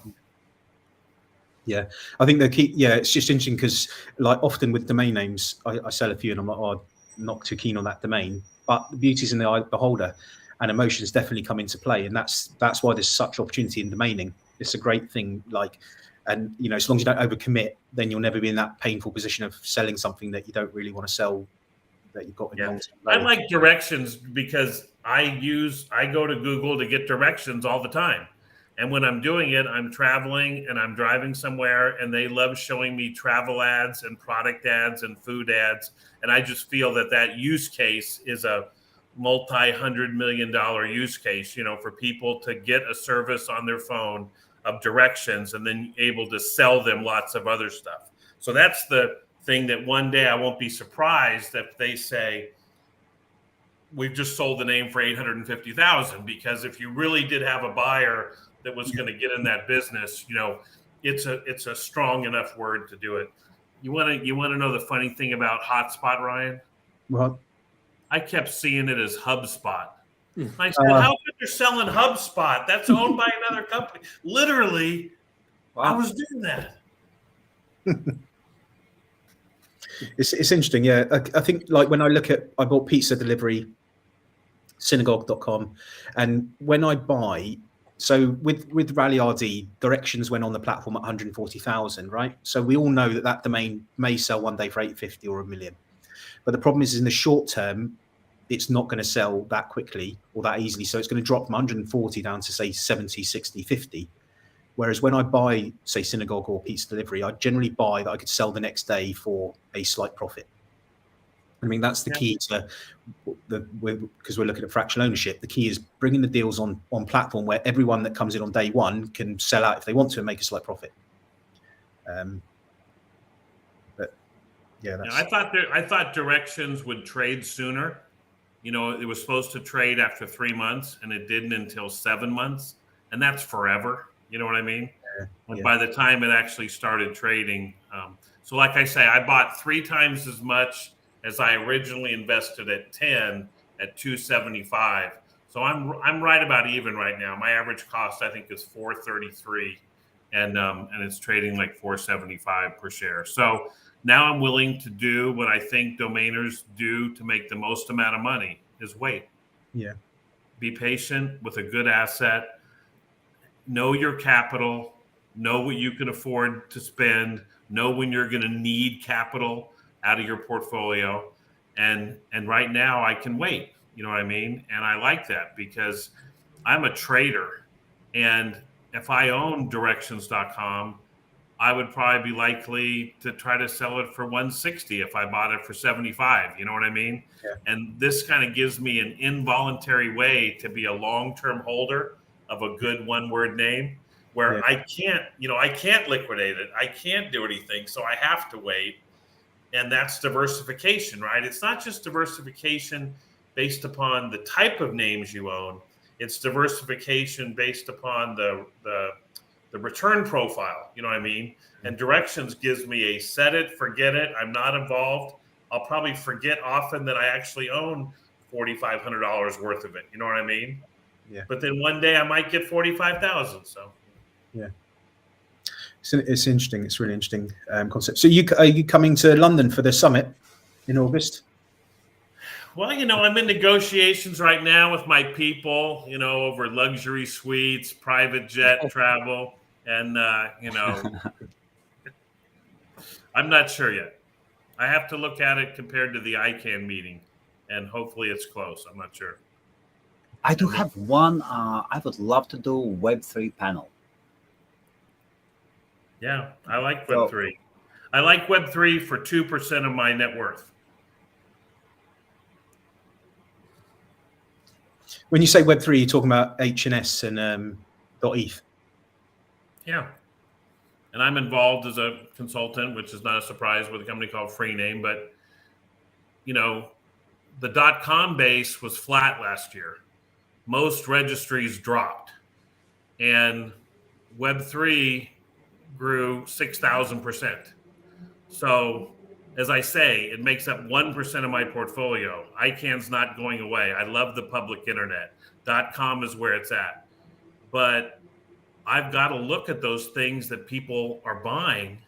yeah, I think the key, it's just interesting because like often with domain names, I sell a few and I'm like, oh, I'm not too keen on that domain, but the beauty's in the eye of the beholder, and emotions definitely come into play. And that's why there's such opportunity in domaining. It's a great thing. And as long as you don't overcommit, then you'll never be in that painful position of selling something that you don't really want to sell, that you've got in long term. I like directions because I go to Google to get directions all the time. And when I'm doing it, I'm traveling and I'm driving somewhere, and they love showing me travel ads and product ads and food ads. And I just feel that use case is a multi-$100 million use case, for people to get a service on their phone of directions and then able to sell them lots of other stuff. So that's the thing that one day I won't be surprised if they say, we've just sold the name for $850,000, because if you really did have a buyer that was going to get in that business, it's a strong enough word to do it. You want to know the funny thing about Hotspot, Ryan? What? I kept seeing it as HubSpot. I said, how could you selling HubSpot? That's owned by another company. Literally, wow. I was doing that. It's interesting, yeah. I think when I bought pizza delivery, synagogue.com, and when I buy, so with Rally RD, directions went on the platform at 140,000, right? So we all know that domain may sell one day for 850 or $1 million. But the problem is in the short term, it's not going to sell that quickly or that easily. So it's going to drop from 140 down to say 70, 60, 50. Whereas when I buy, say, Synagogue or pizza delivery, I generally buy that I could sell the next day for a slight profit. I mean, that's the key to because we're looking at fractional ownership. The key is bringing the deals on platform where everyone that comes in on day one can sell out if they want to and make a slight profit. But yeah, I thought directions would trade sooner. It was supposed to trade after 3 months, and it didn't until 7 months, and that's forever. You know what I mean? Yeah. By the time it actually started trading. So like I say, I bought 3 times as much as I originally invested at 10 at 275. So I'm right about even right now. My average cost, I think, is 433, and it's trading like 475 per share. So now I'm willing to do what I think domainers do to make the most amount of money, is wait. Yeah. Be patient with a good asset. Know your capital. Know what you can afford to spend. Know when you're going to need capital out of your portfolio. And right now I can wait. You know what I mean? And I like that because I'm a trader. And if I own directions.com, I would probably be likely to try to sell it for 160 if I bought it for 75. You know what I mean? Yeah. And this kind of gives me an involuntary way to be a long-term holder of a good one-word name where I can't liquidate it. I can't do anything. So I have to wait. And that's diversification, right? It's not just diversification based upon the type of names you own. It's diversification based upon the return profile, you know what I mean? And directions gives me a set it, forget it. I'm not involved. I'll probably forget often that I actually own $4,500 worth of it. You know what I mean? Yeah. But then one day I might get 45,000. So yeah, it's interesting. It's really interesting concept. So are you coming to London for the summit in August? Well, I'm in negotiations right now with my people, over luxury suites, private jet travel, and I'm not sure yet. I have to look at it compared to the ICANN meeting, and hopefully it's close. I'm not sure. I do have one. I would love to do Web3 panel. Yeah, I like Web3. I like Web3 for 2% of my net worth. When you say Web3, you're talking about HNS and .eth. Yeah. And I'm involved as a consultant, which is not a surprise, with a company called Freename. But, the .com base was flat last year. Most registries dropped. And Web3 grew 6,000%. So, as I say, it makes up 1% of my portfolio. ICANN's not going away. I love the public internet. .com is where it's at. But I've got to look at those things that people are buying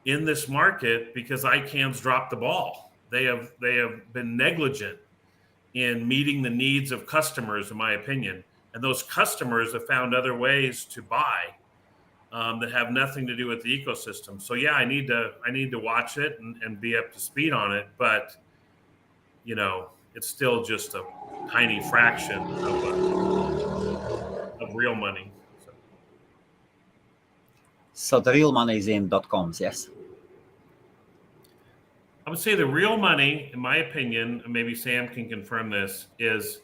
in this market because ICANN's dropped the ball. They have been negligent in meeting the needs of customers, in my opinion. And those customers have found other ways to buy that have nothing to do with the ecosystem. So yeah, I need to watch it and be up to speed on it. But it's still just a tiny fraction of real money. So the real money is in .coms, yes? I would say the real money, in my opinion, and maybe Sam can confirm this, is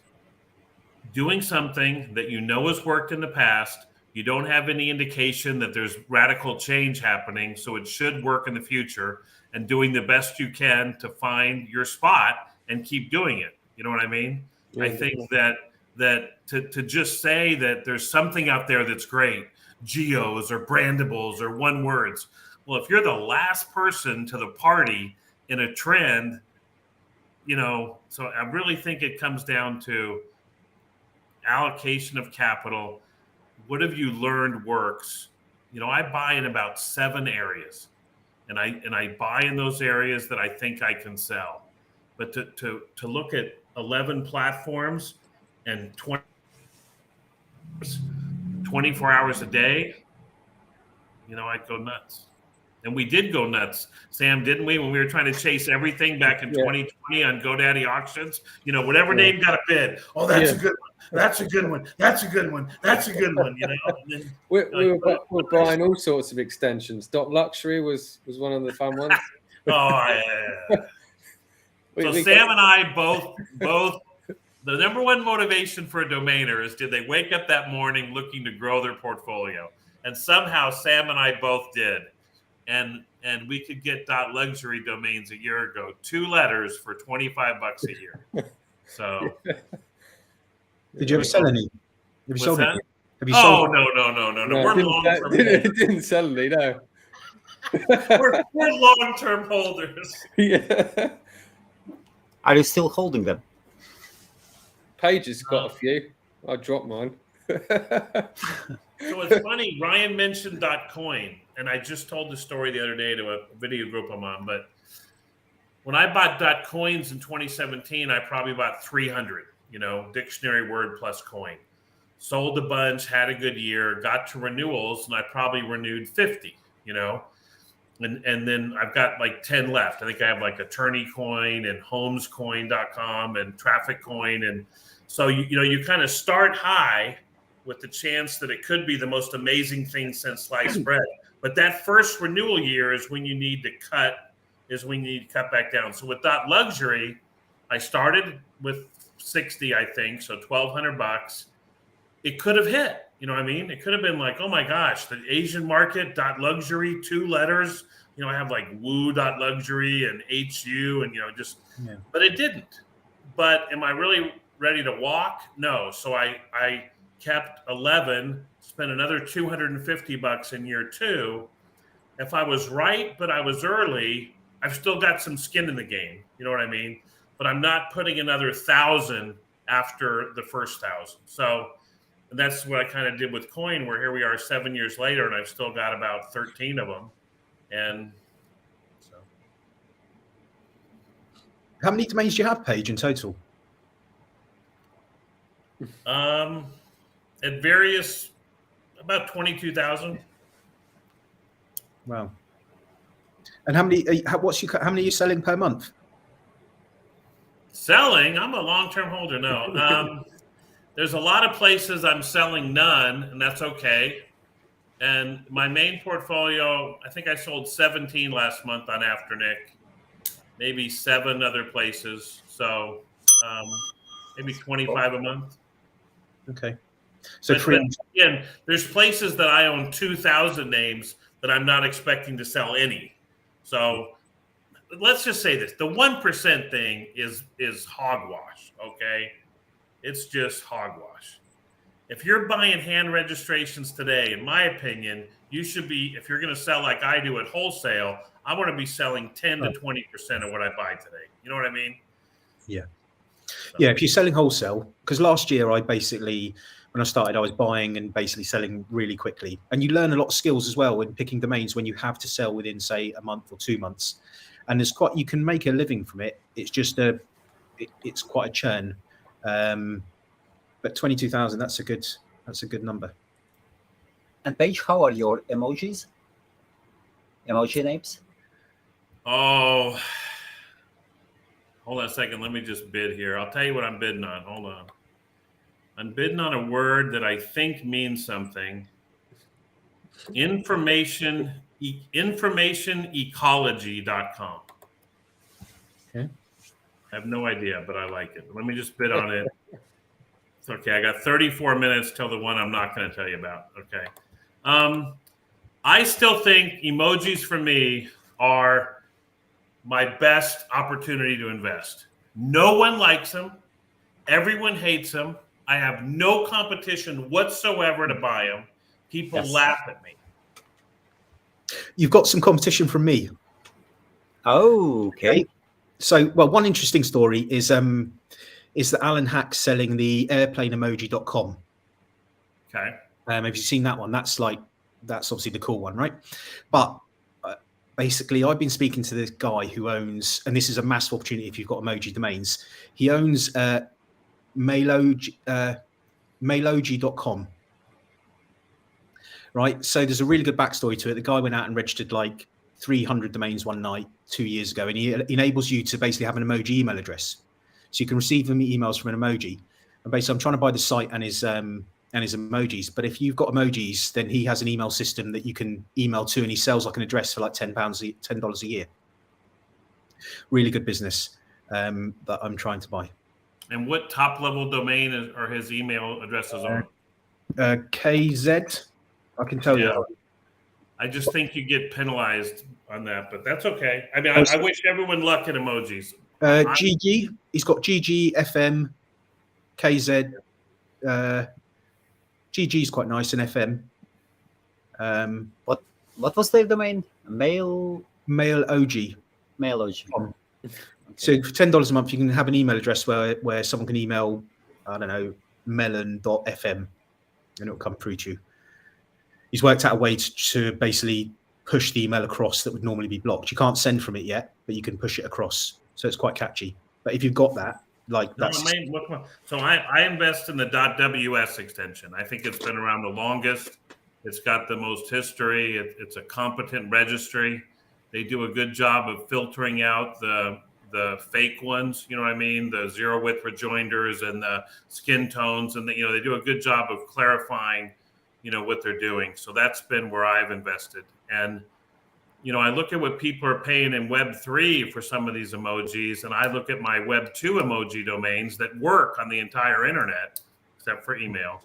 doing something that has worked in the past. You don't have any indication that there's radical change happening, so it should work in the future, and doing the best you can to find your spot and keep doing it. You know what I mean? Yeah, I think that to just say that there's something out there that's great, geos or brandables or one words. Well, if you're the last person to the party in a trend, so I really think it comes down to allocation of capital. What have you learned works? I buy in about 7 areas, and I buy in those areas that I think I can sell. But to look at 11 platforms and 24 hours a day, I'd go nuts. And we did go nuts, Sam, didn't we? When we were trying to chase everything back in 2020 on GoDaddy auctions, whatever name got a bid. Oh, that's a good one. That's a good one. That's a good one. That's a good one. And then, we were buying all sorts of extensions. Luxury was one of the fun ones. Oh yeah. So Sam and I both. The number one motivation for a domainer is, did they wake up that morning looking to grow their portfolio? And somehow Sam and I both did. And we could get .luxury domains a year ago, 2 letters for $25 a year. So, did you ever sell any? Have you sold any? Have you sold? No. We're long-term. It didn't sell any, no. we're long-term holders. Yeah. Are you still holding them? Page has got a few. I dropped mine. So it's funny, Ryan mentioned .coin, and I just told the story the other day to a video group I'm on, but when I bought .coins in 2017, I probably bought 300, dictionary word plus coin. Sold a bunch, had a good year, got to renewals, and I probably renewed 50, and then I've got like 10 left. I think I have like Attorney Coin and homescoin.com and Traffic Coin. And so, you kind of start high with the chance that it could be the most amazing thing since sliced bread. But that first renewal year is when you need to cut back down. So with .luxury, I started with 60, I think, so $1,200. It could have hit, you know what I mean? It could have been like, oh my gosh, the Asian market, .luxury, 2 letters. I have like woo.luxury and HU and, but it didn't. But am I really ready to walk? No. So I kept 11, spent another $250 in year 2. If I was right, but I was early, I've still got some skin in the game. You know what I mean? But I'm not putting another 1,000 after the first 1,000. So that's what I kind of did with Coin, where here we are 7 years later, and I've still got about 13 of them. And so, How many domains do you have, Paige, in total? at various, about 22,000. Wow. And how many are you selling per month? Selling? I'm a long-term holder. No. There's a lot of places I'm selling none, and that's okay. And my main portfolio, I think I sold 17 last month on Afternic, maybe 7 other places. So maybe 25 a month. Okay. So again, there's places that I own 2,000 names that I'm not expecting to sell any. So let's just say this: the 1% thing is hogwash. Okay, it's just hogwash. If you're buying hand registrations today, in my opinion, you should be. If you're going to sell like I do at wholesale, I want to be selling 10 to 20% of what I buy today. You know what I mean? Yeah. Yeah, if you're selling wholesale, because last year when I started, I was buying and basically selling really quickly. And you learn a lot of skills as well in picking domains when you have to sell within, say, a month or 2 months. And you can make a living from it. It's just it's quite a churn. But 22,000, that's a good number. And Paige, how are your emoji names? Oh, hold on a second. Let me just bid here. I'll tell you what I'm bidding on. Hold on. I'm bidding on a word that I think means something. Informationecology.com. Okay. I have no idea, but I like it. Let me just bid on it. It's okay. I got 34 minutes till the one I'm not going to tell you about. Okay. I still think emojis for me are my best opportunity to invest. No one likes them. Everyone hates them. I have no competition whatsoever to buy them. People laugh at me. You've got some competition from me. Oh, okay. So, one interesting story is that Alan Hack's selling the airplaneemoji.com. Okay. Have you seen that one? That's obviously the cool one, right? But basically, I've been speaking to this guy who owns, and this is a massive opportunity if you've got emoji domains. He owns mailoji.com. Right. So there's a really good backstory to it. The guy went out and registered like 300 domains one night 2 years ago, and he enables you to basically have an emoji email address. So you can receive emails from an emoji. And basically, I'm trying to buy the site and his emojis. But if you've got emojis, then he has an email system that you can email to, and he sells like an address for like $10 a year. Really good business that I'm trying to buy. And what top level domain are his email addresses on? KZ. I can tell you. I just think you get penalized on that, but that's okay. I mean, I wish everyone luck in emojis. GG. He's got GG, FM, KZ. GG is quite nice, and FM. What was their domain? Mail OG. Mail OG. Okay. So for $10 a month, you can have an email address where someone can email, I don't know, melon.fm, and it'll come through to you. He's worked out a way to basically push the email across that would normally be blocked. You can't send from it yet, but you can push it across. So it's quite catchy. But if you've got that, So I invest in the .ws extension. I think it's been around the longest. It's got the most history. It's a competent registry. They do a good job of filtering out the fake ones. You know what I mean? The zero width rejoinders and the skin tones, and they do a good job of clarifying what they're doing. So that's been where I've invested. And, I look at what people are paying in Web3 for some of these emojis, and I look at my Web2 emoji domains that work on the entire internet, except for email.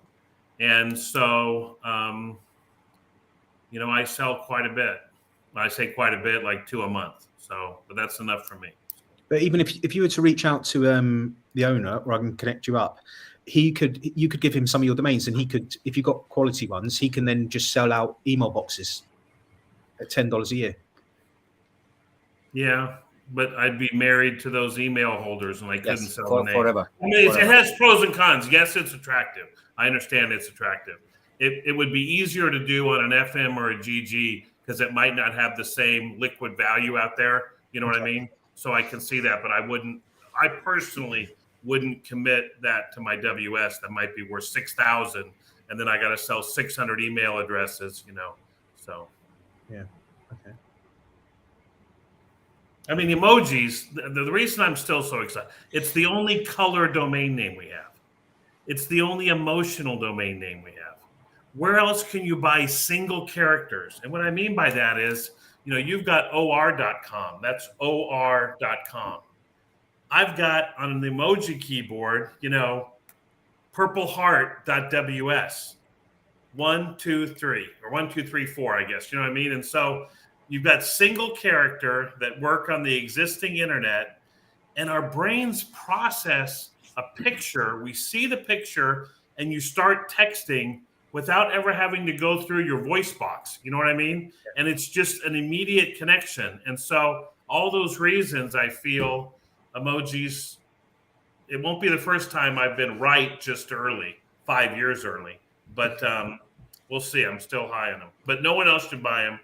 And so, I sell quite a bit. I say quite a bit, like 2 a month. So, but that's enough for me. But even if you were to reach out to the owner, or I can connect you up, you could give him some of your domains, and he could, if you got quality ones, he can then just sell out email boxes at $10 a year. Yeah, but I'd be married to those email holders, and I couldn't sell the name. Forever. I mean, it has pros and cons. Yes, it's attractive. I understand it's attractive. It would be easier to do on an FM or a GG because it might not have the same liquid value out there. You know what I mean? So I can see that, but I personally wouldn't commit that to my WS. That might be worth 6,000, and then I got to sell 600 email addresses. So yeah, okay. I mean, emojis. The reason I'm still so excited, it's the only color domain name we have. It's the only emotional domain name we have. Where else can you buy single characters? And what I mean by that is, you've got or.com. That's or.com. I've got on the emoji keyboard, purpleheart.ws. 1, 2, 3, or 1, 2, 3, 4, I guess. You know what I mean? And so you've got single character that work on the existing internet, and our brains process a picture. We see the picture, and you start texting without ever having to go through your voice box. You know what I mean? And it's just an immediate connection. And so all those reasons, I feel emojis, it won't be the first time I've been right just early, 5 years early. But we'll see. I'm still high on them. But no one else should buy them.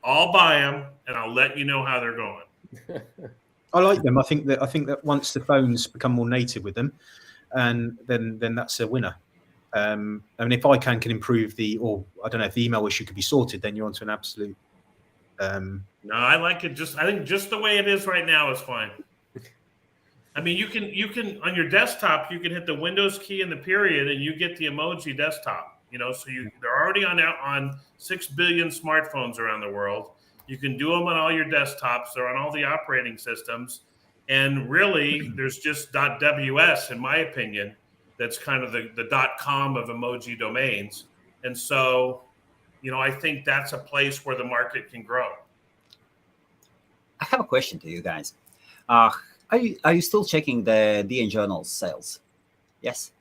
I'll buy them, and I'll let you know how they're going. I like them. I think that once the phones become more native with them, and then that's a winner. I mean, if I can improve I don't know, if the email issue could be sorted, then you're onto an absolute. No, I like it. I think just the way it is right now is fine. I mean, you can on your desktop, you can hit the Windows key and the period, and you get the emoji desktop. So they're already on 6 billion smartphones around the world. You can do them on all your desktops. They're on all the operating systems. And really, there's just .ws, in my opinion, that's kind of the .com of emoji domains. And so, I think that's a place where the market can grow. I have a question to you guys. Are you still checking the DN Journal's sales? Yes?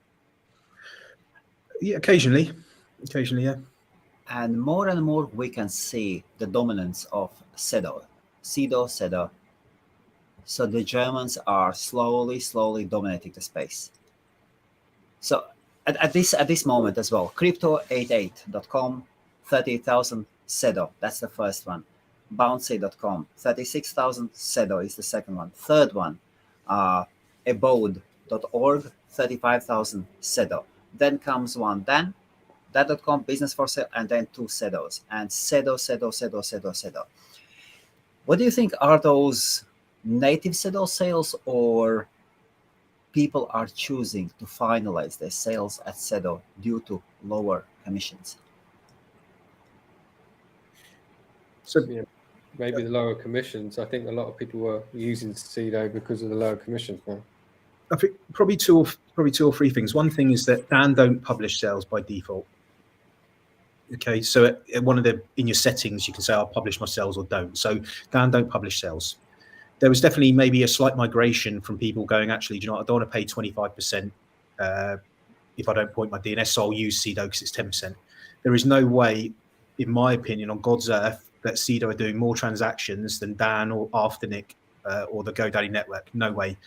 Yeah, occasionally, yeah. And more we can see the dominance of CEDO. So the Germans are slowly dominating the space. So at this moment as well, crypto88.com, 30,000 CEDO. That's the first one. Bouncy.com, 36,000 CEDO is the second one. Third one, abode.org, 35,000 CEDO. Then comes one, that.com, business for sale, and then 2 CEDOs. And CEDO. What do you think? Are those native CEDO sales, or people are choosing to finalize their sales at CEDO due to lower commissions? So maybe the lower commissions. I think a lot of people were using CEDO because of the lower commissions now. I think probably two or three things. One thing is that Dan don't publish sales by default. Okay, so in your settings, you can say I'll publish my sales or don't. So Dan don't publish sales. There was definitely maybe a slight migration from people going, actually, do you know what, I don't want to pay 25% if I don't point my DNS, so I'll use CEDO because it's 10%. There is no way, in my opinion, on God's earth, that CEDO are doing more transactions than Dan or Afternic or the GoDaddy network. No way.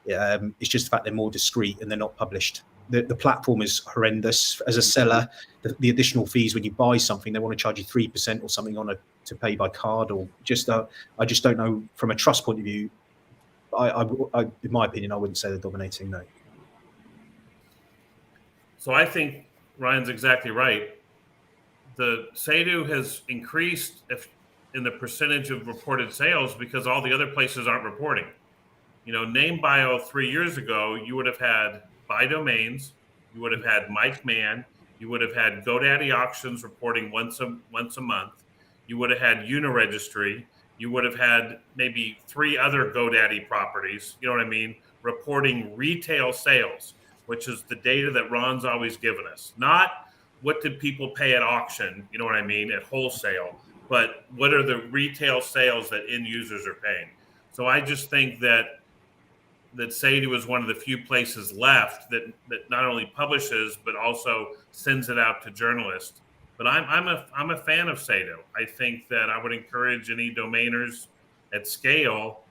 It's just the fact they're more discreet and they're not published. The platform is horrendous. As a seller, the additional fees when you buy something, they want to charge you 3% or something to pay by card, or just I just don't know from a trust point of view. I in my opinion, I wouldn't say they're dominating. No. So I think Ryan's exactly right. The CEDO has increased in the percentage of reported sales because all the other places aren't reporting. Name Bio 3 years ago, you would have had Buy Domains, you would have had Mike Mann, you would have had GoDaddy Auctions reporting once a month, you would have had Uniregistry, you would have had maybe 3 other GoDaddy properties, you know what I mean, reporting retail sales, which is the data that Ron's always given us. Not what did people pay at auction, you know what I mean, at wholesale, but what are the retail sales that end users are paying. So I just think that that Sadhu is one of the few places left that not only publishes but also sends it out to journalists. But I'm a fan of Sadhu. I think that I would encourage any domainers at scale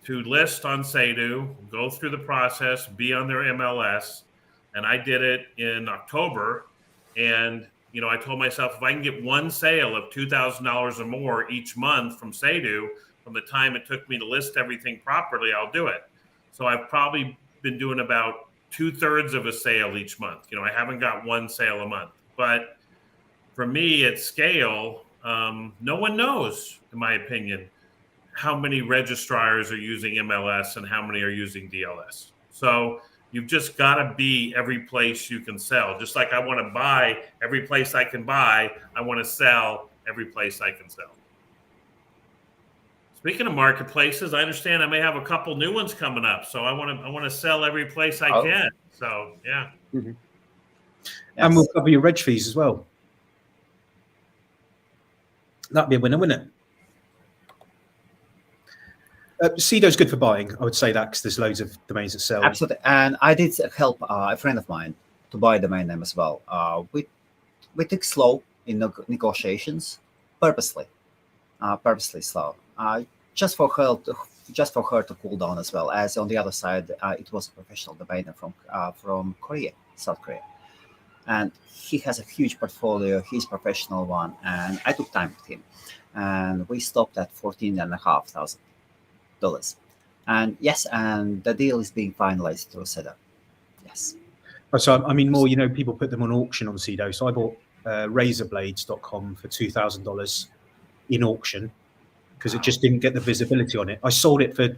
to list on Sadhu, go through the process, be on their MLS. And I did it in October. And, you know, I told myself if I can get one sale of $2,000 or more each month from Sadhu, from the time it took me to list everything properly, I'll do it. So I've probably been doing about 2/3 of a sale each month. You know, I haven't got one sale a month. But for me at scale, no one knows, in my opinion, how many registrars are using MLS and how many are using DLS. So you've just got to be every place you can sell. Just like I want to buy every place I can buy, I want to sell every place I can sell. Speaking of marketplaces, I understand I may have a couple new ones coming up, so I want to sell every place I can. So yeah, yes. And we'll cover your reg fees as well. That'd be a winner, wouldn't it? Cedo's good for buying. I would say that because there's loads of domains that sell. Absolutely, and I did help a friend of mine to buy a domain name as well. We took slow in negotiations, purposely slow. Just for her to cool down as well as on the other side, it was a professional domainer from Korea, South Korea, and he has a huge portfolio. He's a professional one, and I took time with him, and we stopped at $14,500. And yes, and the deal is being finalized through Cedo. Yes. So I mean, more, you know, people put them on auction on Cedo. So I bought razorblades.com for $2,000 in auction because it just didn't get the visibility on it. I sold it for.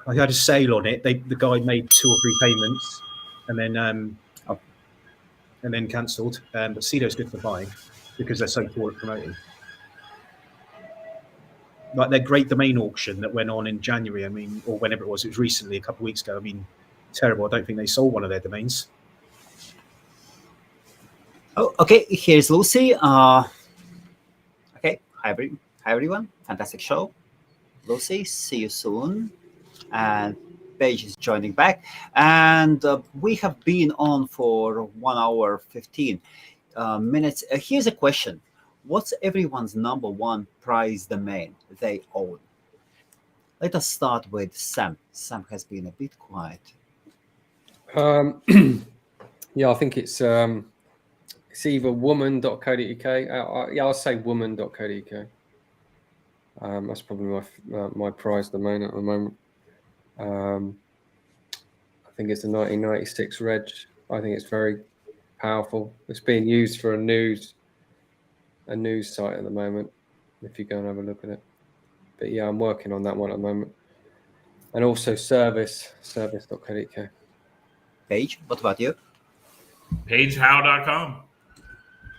I had a sale on it. The guy made 2 or 3 payments, and then cancelled. But Cedo's good for buying because they're so poor at promoting. Like their great domain auction that went on in January, I mean, or whenever it was recently, a couple of weeks ago. I mean, terrible. I don't think they sold one of their domains. Oh, okay. Here's Lucy. Okay. Hi everyone. Fantastic show. Lucy, see you soon. And Page is joining back. And we have been on for 1 hour 15 minutes. Here's a question. What's everyone's number one prize domain they own? Let us start with Sam. Sam has been a bit quiet. Yeah, I think it's either woman.co.uk. I'll say woman.co.uk. That's probably my prize domain at the moment. I think it's a 1996 reg. I think it's very powerful. It's being used for a news site at the moment, if you go and have a look at it. But yeah, I'm working on that one at the moment. And also service.co.uk. Page, what about you? pagehowe.com.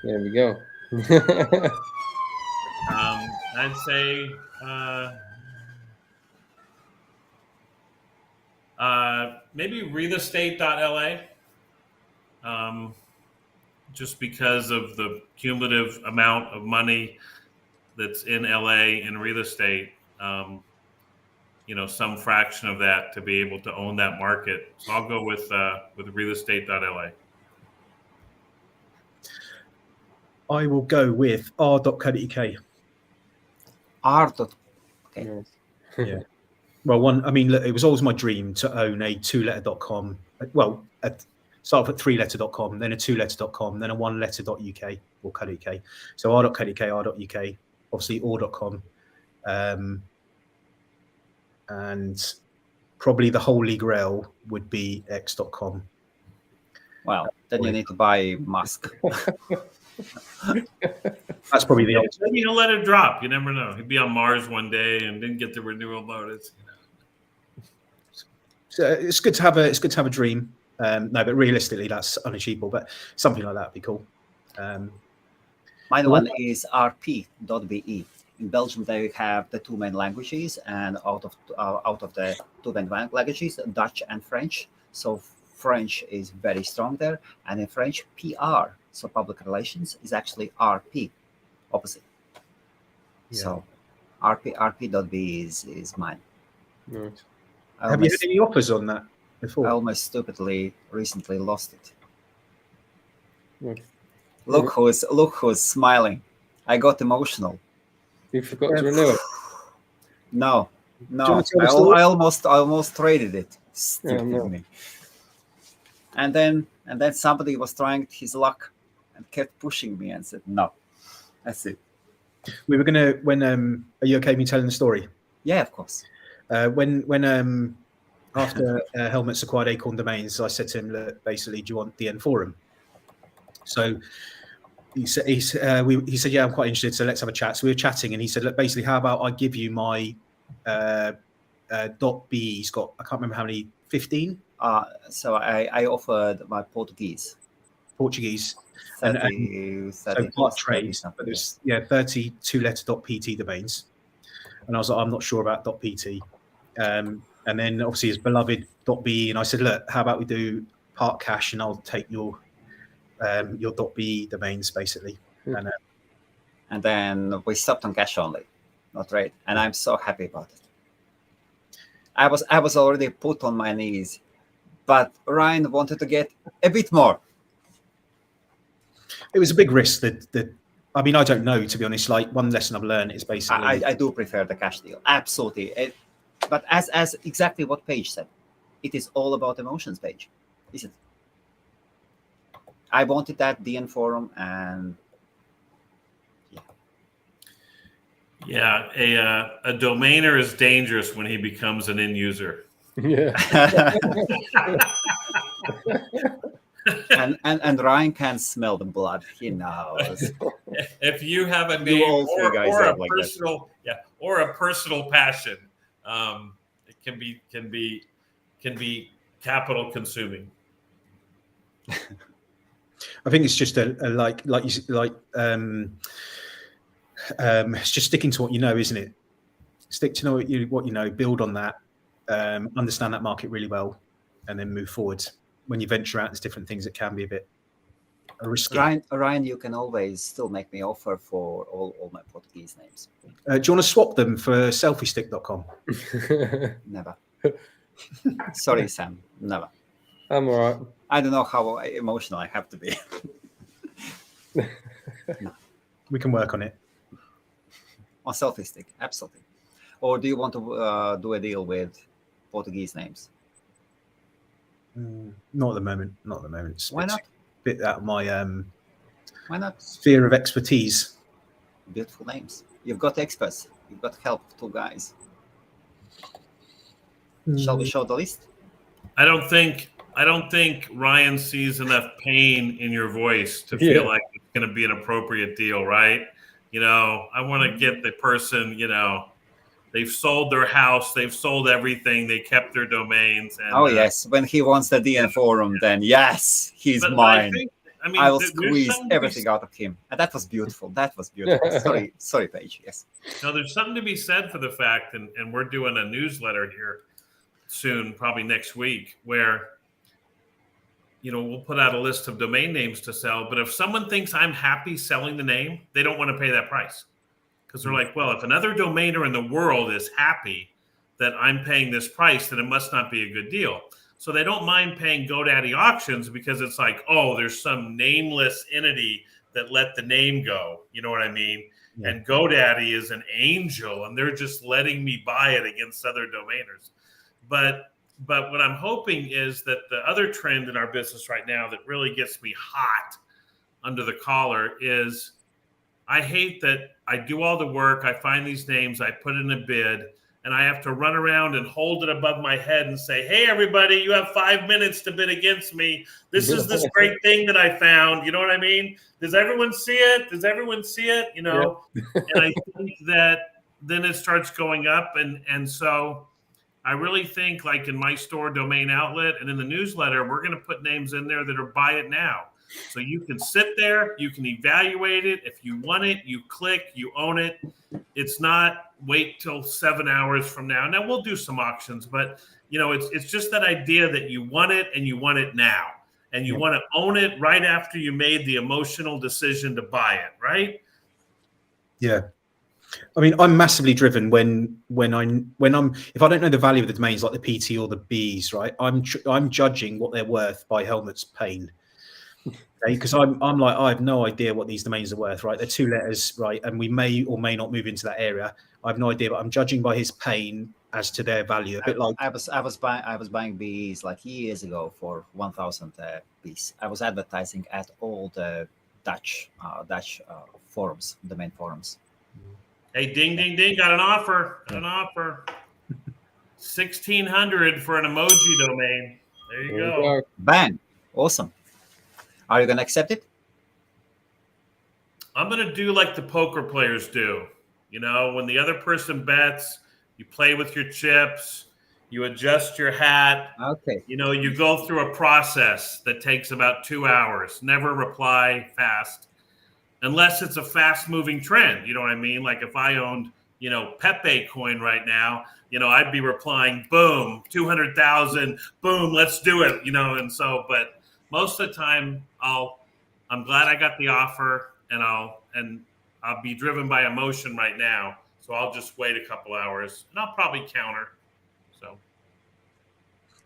There we go. I'd say maybe realestate.la. Just because of the cumulative amount of money that's in LA in real estate, you know, some fraction of that to be able to own that market. So I'll go with realestate.la. I will go with r.co.uk. Okay. Yeah. Well, I mean, look, it was always my dream to own a 2letter.com. Well, start off at 3letter.com, then a 2letter.com, then a 1letter.uk or co.uk. So r.co.uk, r.uk, obviously or.com. And probably the holy grail would be x.com. Well, then you need to buy Musk. That's probably the answer. Then you let it drop. You never know. He'd be on Mars one day and didn't get the renewal bonus. You know. So it's good to have a dream. No, but realistically, that's unachievable. But something like that would be cool. Mine one is rp.be. In Belgium, they have the 2 main languages, and out of the 2 main languages, Dutch and French. So French is very strong there, and in French, PR, so public relations, is actually RP, opposite. Yeah. So rp.be is mine. Right. Have you had any offers on that before? I almost stupidly recently lost it. Well, Look who's smiling. I got emotional. you forgot to renew it. No. Do you want to tell the story? I almost traded it. Stupid no. me. And then somebody was trying his luck and kept pushing me and said, no. That's it. We were gonna are you okay with me telling the story? Yeah, of course. When after Helmets acquired Acorn Domains, I said to him, look, basically, do you want DN Forum? So he said, yeah, I'm quite interested. So let's have a chat. So we were chatting, and he said, look, basically, how about I give you my .be? He's got, I can't remember how many, 15. So I offered my Portuguese. 30, so part trade, but there's 32-letter .pt domains, and I was like, I'm not sure about .pt, and then obviously his beloved .be, and I said, look, how about we do part cash, and I'll take your .be domains basically, and then we stopped on cash only, not trade, and I'm so happy about it. I was already put on my knees, but Ryan wanted to get a bit more. It was a big risk. I mean, I don't know, to be honest. Like, one lesson I've learned is basically I do prefer the cash deal, absolutely. But as exactly what Page said, it is all about emotions, Page, isn't it? I wanted that DN Forum, and a domainer is dangerous when he becomes an end user. Yeah. and Ryan can smell the blood. He knows. If you have a name or a personal passion, it can be capital consuming. I think it's just it's just sticking to what you know, isn't it? Stick to what you know, build on that, understand that market really well, and then move forward. When you venture out, there's different things that can be a bit risky. Ryan, you can always still make me offer for all my Portuguese names. Do you want to swap them for selfiestick.com? Never. Sorry, Sam. Never. I'm all right. I don't know how emotional I have to be. No. We can work on it. On selfie stick, absolutely. Or do you want to do a deal with Portuguese names? Not at the moment. Not at the moment. It's Why not? Bit out of my Why not? sphere of expertise. Beautiful names. You've got experts. You've got help. 2 guys. Shall we show the list? I don't think Ryan sees enough pain in your voice to feel like it's going to be an appropriate deal, right? You know, I want to get the person, you know, they've sold their house, they've sold everything, they kept their domains. And, yes. When he wants the DN Forum, then yes, he's mine. I will squeeze everything out of him. And that was beautiful. Sorry, Paige. Yes. No, there's something to be said for the fact, and we're doing a newsletter here soon, probably next week, where, you know, we'll put out a list of domain names to sell. But if someone thinks I'm happy selling the name, they don't want to pay that price. Because they're like, well, if another domainer in the world is happy that I'm paying this price, then it must not be a good deal. So they don't mind paying GoDaddy auctions because it's like, oh, there's some nameless entity that let the name go. You know what I mean? Yeah. And GoDaddy is an angel, and they're just letting me buy it against other domainers. But what I'm hoping is that the other trend in our business right now that really gets me hot under the collar is I hate that I do all the work. I find these names, I put in a bid, and I have to run around and hold it above my head and say, hey, everybody, you have 5 minutes to bid against me. This is this great thing that I found. You know what I mean? Does everyone see it? You know, and I think that then it starts going up. And so I really think, like in my store domain outlet and in the newsletter, we're going to put names in there that are buy it now. So you can sit there, you can evaluate it. If you want it, you click, you own it. It's not wait till 7 hours from now. Now we'll do some auctions, but you know, it's just that idea that you want it and you want it now, and you want to own it right after you made the emotional decision to buy it, right? Yeah. I mean, I'm massively driven when I'm if I don't know the value of the domains like the PT or the Bs, right? I'm judging what they're worth by Helmut's pain. Okay, because I'm like, I have no idea what these domains are worth, right? They're 2 letters, right? And we may or may not move into that area. I have no idea, but I'm judging by his pain as to their value. A bit like I was buying Bs like years ago for 1,000 Bs. I was advertising at all the Dutch forums, domain forums. Hey, ding, ding, ding! Got an offer. Got an offer. 1,600 for an emoji domain. There you go. Bang! Awesome. Are you gonna accept it? I'm gonna do like the poker players do. You know, when the other person bets, you play with your chips, you adjust your hat. Okay. You know, you go through a process that takes about 2 hours. Never reply fast, unless it's a fast-moving trend. You know what I mean? Like if I owned, you know, Pepe coin right now, you know, I'd be replying, boom, 200,000, boom, let's do it. You know, and so, but most of the time, I'm glad I got the offer, and I'll be driven by emotion right now. So I'll just wait a couple hours, and I'll probably counter. So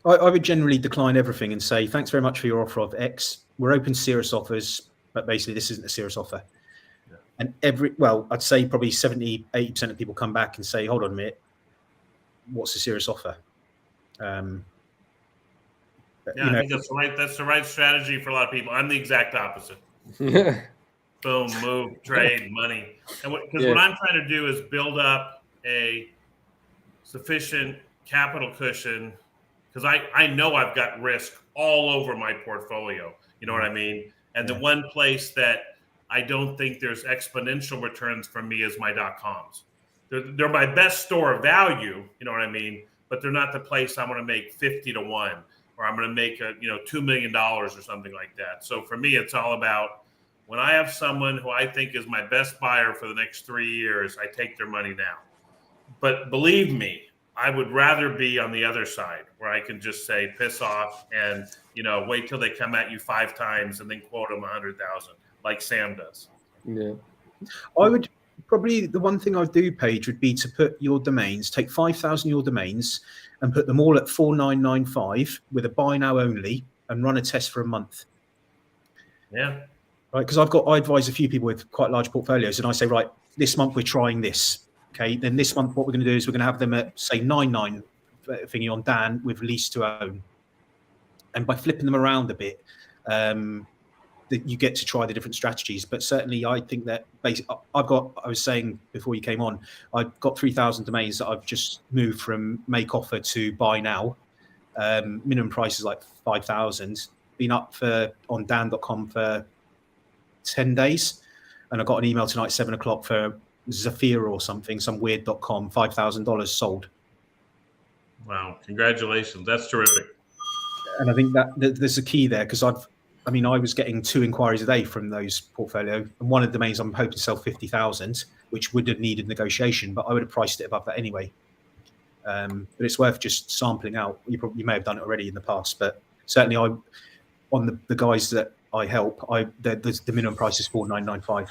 I would generally decline everything and say, thanks very much for your offer of X. We're open to serious offers, but basically this isn't a serious offer. Yeah. And I'd say probably 70, 80% of people come back and say, hold on a minute, what's a serious offer? Yeah, I think that's right. That's the right strategy for a lot of people. I'm the exact opposite. Boom, move, trade, money. And because what I'm trying to do is build up a sufficient capital cushion, because I know I've got risk all over my portfolio. You know what I mean? And the one place that I don't think there's exponential returns from me is my .coms. They're my best store of value. You know what I mean? But they're not the place I'm going to make 50 to 1. Or I'm going to make $2 million or something like that. So for me, it's all about when I have someone who I think is my best buyer for the next 3 years, I take their money now. But believe me, I would rather be on the other side where I can just say, piss off and, wait till they come at you 5 times and then quote them 100,000 like Sam does. Yeah. I would probably, the one thing I'd do, Paige, would be to put your domains, take 5,000 your domains and put them all at 4,995 with a buy now only and run a test for a month. Yeah. Right. Because I advise a few people with quite large portfolios and I say, right, this month we're trying this. Okay. Then this month, what we're going to do is we're going to have them at say 99 thingy on Dan with lease to own. And by flipping them around a bit, that you get to try the different strategies. But certainly I think that I was saying before you came on, I've got 3,000 domains that I've just moved from make offer to buy now. Minimum price is like 5,000. Been up on dan.com for 10 days. And I got an email tonight, 7 o'clock for Zafira or something, some weird.com, $5,000 sold. Wow. Congratulations. That's terrific. And I think that there's a key there because I was getting 2 inquiries a day from those portfolio, and one of the domains I'm hoping to sell 50,000, which would have needed negotiation, but I would have priced it above that anyway. But it's worth just sampling out. You may have done it already in the past, but certainly on the guys that I help, the minimum price is 4,995,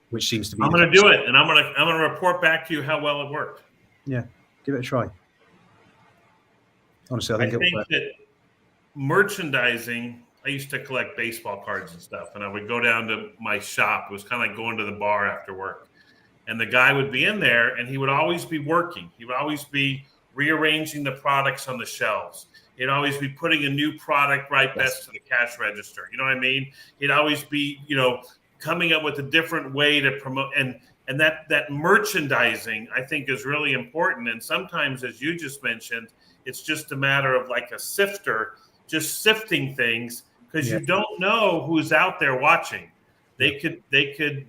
which seems to be. I'm going to do it, and I'm going to report back to you how well it worked. Yeah, give it a try. Honestly, I think that merchandising, I used to collect baseball cards and stuff, and I would go down to my shop. It was kind of like going to the bar after work. And the guy would be in there, and he would always be working. He would always be rearranging the products on the shelves. He'd always be putting a new product right next to the cash register. You know what I mean? He'd always be, coming up with a different way to promote. And that merchandising, I think, is really important. And sometimes, as you just mentioned, it's just a matter of like a sifter, just sifting things because you don't know who's out there watching. They could,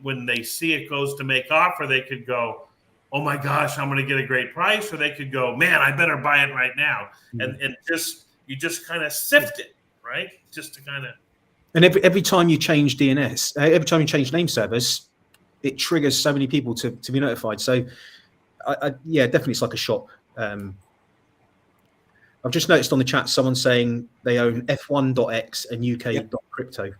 when they see it goes to make offer, they could go, oh my gosh, I'm going to get a great price. Or they could go, man, I better buy it right now. Mm-hmm. And you just kind of sift it, right? Just to kind of. And every time you change DNS, every time you change name servers, it triggers so many people to be notified. So definitely it's like a shop. I've just noticed on the chat someone saying they own F1.x and UK.crypto.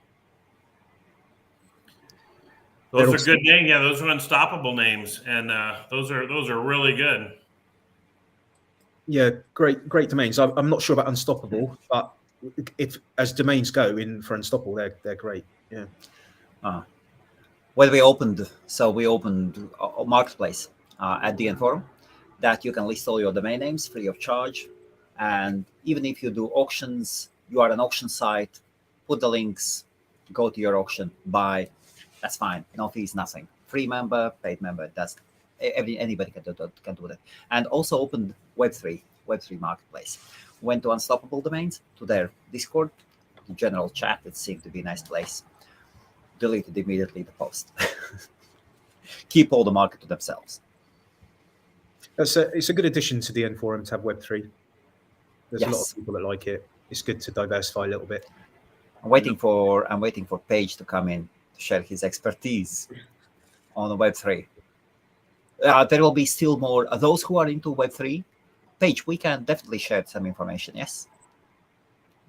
Those are good names. Yeah, those are unstoppable names, and those are really good. Yeah, great domains. I'm not sure about unstoppable, but if as domains go in for unstoppable, they're great. Yeah. Well, we opened a marketplace at the end forum that you can list all your domain names free of charge. And even if you do auctions, you are an auction site, put the links, go to your auction, buy. That's fine. No fees, nothing. Free member, paid member. Anybody can do that. And also opened Web3 marketplace. Went to Unstoppable Domains, to their Discord, the general chat. It seemed to be a nice place. Deleted immediately the post. Keep all the market to themselves. It's a good addition to the N forum to have Web3. There's a lot of people that like it. It's good to diversify a little bit. I'm waiting for Page to come in to share his expertise on the Web3. There will be still more. Those who are into Web3, Page, we can definitely share some information. Yes,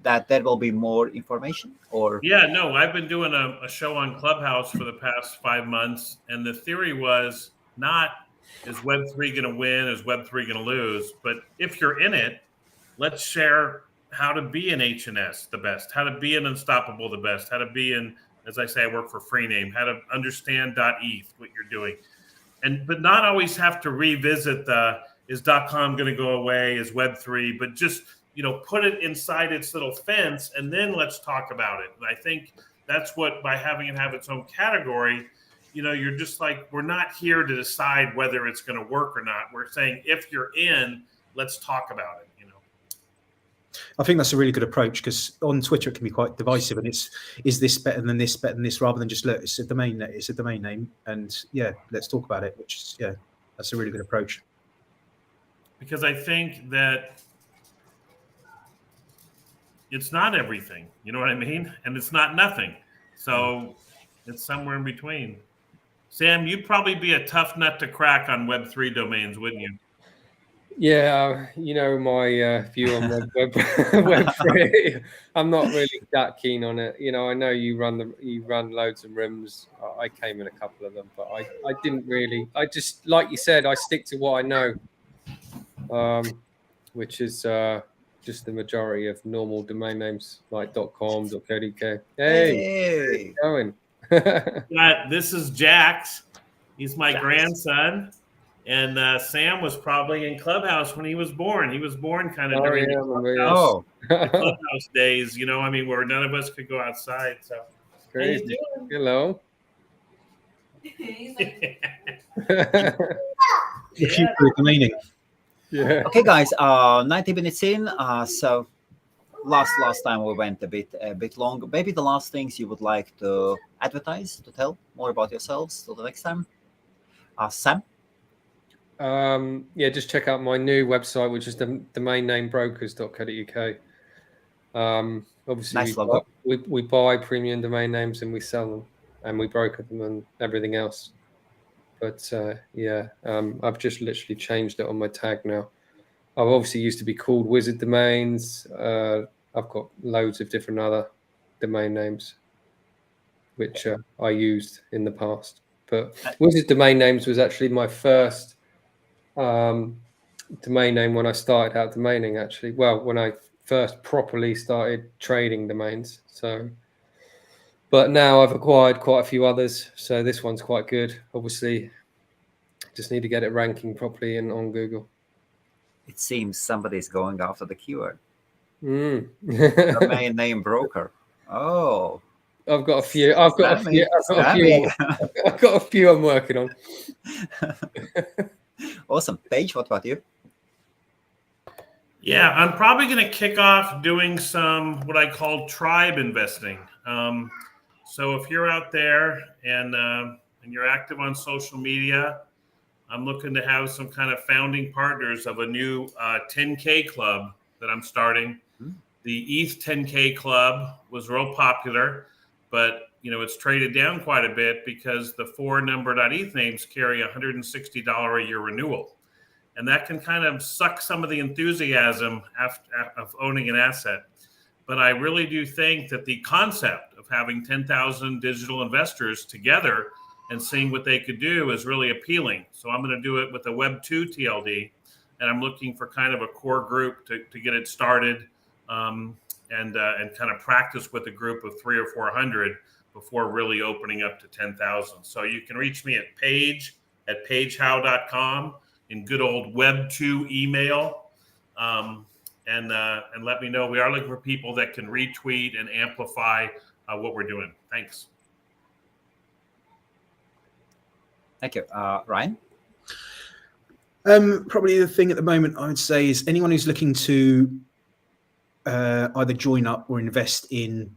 that there will be more information. Or yeah, no, I've been doing a show on Clubhouse for the past 5 months, and the theory was not is Web3 going to win, is Web3 going to lose, but if you're in it, let's share how to be an HNS the best, how to be an Unstoppable the best, how to be in, as I say, I work for Freename, how to understand .eth, what you're doing. But not always have to revisit is .com going to go away, is Web3, but just, put it inside its little fence and then let's talk about it. And I think that's what, by having it have its own category, you're just like, we're not here to decide whether it's going to work or not. We're saying, if you're in, let's talk about it. I think that's a really good approach, because on Twitter it can be quite divisive, and is this better than this, rather than just look, it's a domain name, and let's talk about it. Which is that's a really good approach. Because I think that it's not everything, you know what I mean, and it's not nothing, so it's somewhere in between. Sam, you'd probably be a tough nut to crack on Web3 domains, wouldn't you? Yeah, my view on Web3. I'm not really that keen on it. I know you run loads of rooms. I came in a couple of them, but I didn't really. I just, like you said, I stick to what I know, which is just the majority of normal domain names like .com, .co.uk. Hey, how's it going? This is Jax. He's my grandson. And Sam was probably in Clubhouse when he was born. He was born kind of during the Clubhouse days, where none of us could go outside. So, crazy. Hello. Yeah. Okay, guys. 90 minutes in. So last time we went a bit long. Maybe the last things you would like to advertise, to tell more about yourselves till the next time. Sam. Just check out my new website, which is the domainnamebrokers.co.uk. Obviously, nice logo. We buy premium domain names and we sell them, and we broker them and everything else. But I've just literally changed it on my tag now. I've obviously used to be called Wizard Domains. I've got loads of different other domain names, which I used in the past. But Wizard Domain Names was actually my first domain name when I started out domaining, actually. Well, when I first properly started trading domains. But now I've acquired quite a few others, so this one's quite good. Obviously, just need to get it ranking properly on Google. It seems somebody's going after the keyword. Domain name broker. Oh, I've got a few. I've got a few I'm working on. Awesome. Paige, what about you? Yeah, I'm probably going to kick off doing some what I call tribe investing. So if you're out there and you're active on social media, I'm looking to have some kind of founding partners of a new 10K club that I'm starting. The ETH 10K club was real popular, but it's traded down quite a bit because the 4 number.eth names carry $160 a year renewal. And that can kind of suck some of the enthusiasm of owning an asset. But I really do think that the concept of having 10,000 digital investors together and seeing what they could do is really appealing. So I'm going to do it with a Web 2 TLD, and I'm looking for kind of a core group to get it started, and kind of practice with a group of 300 or 400 before really opening up to 10,000. So you can reach me at pagehowe.com in good old Web 2 email, and let me know. We are looking for people that can retweet and amplify what we're doing. Thanks. Thank you. Ryan? Probably the thing at the moment I would say is anyone who's looking to either join up or invest in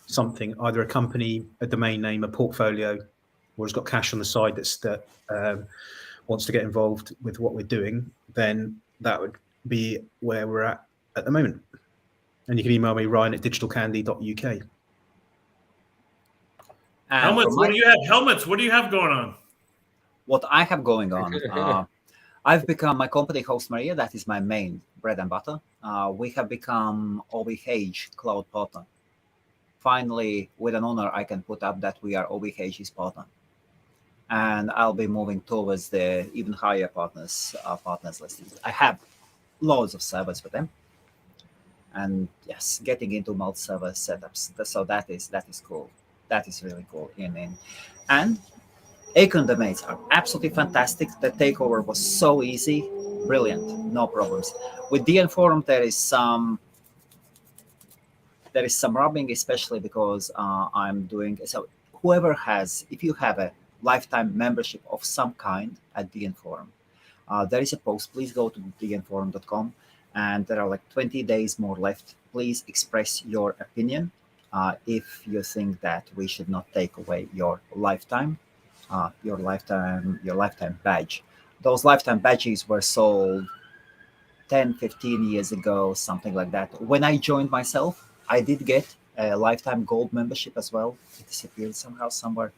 something, either a company, a domain name, a portfolio, or has got cash on the side that wants to get involved with what we're doing, then that would be where we're at the moment. And you can email me, ryan@digitalcandy.uk. Helmets, what do you have? Helmets, what do you have going on? What I have going on, I've become my company, Host Maria. That is my main bread and butter. We have become OVH cloud partner. Finally, with an honor, I can put up that we are OVH's partner, and I'll be moving towards the even higher partners list. I have loads of servers for them, and yes, getting into multi-server setups. So that is cool. That is really cool. And Icon domains are absolutely fantastic. The takeover was so easy, brilliant, no problems. With DN Forum, there is some rubbing, especially because I'm doing so. Whoever has, if you have a lifetime membership of some kind at DN Forum, there is a post. Please go to dnforum.com, and there are like 20 days more left. Please express your opinion if you think that we should not take away your lifetime badge. Those lifetime badges were sold 10, 15 years ago, something like that. When I joined myself, I did get a lifetime gold membership as well. It disappeared somehow, somewhere.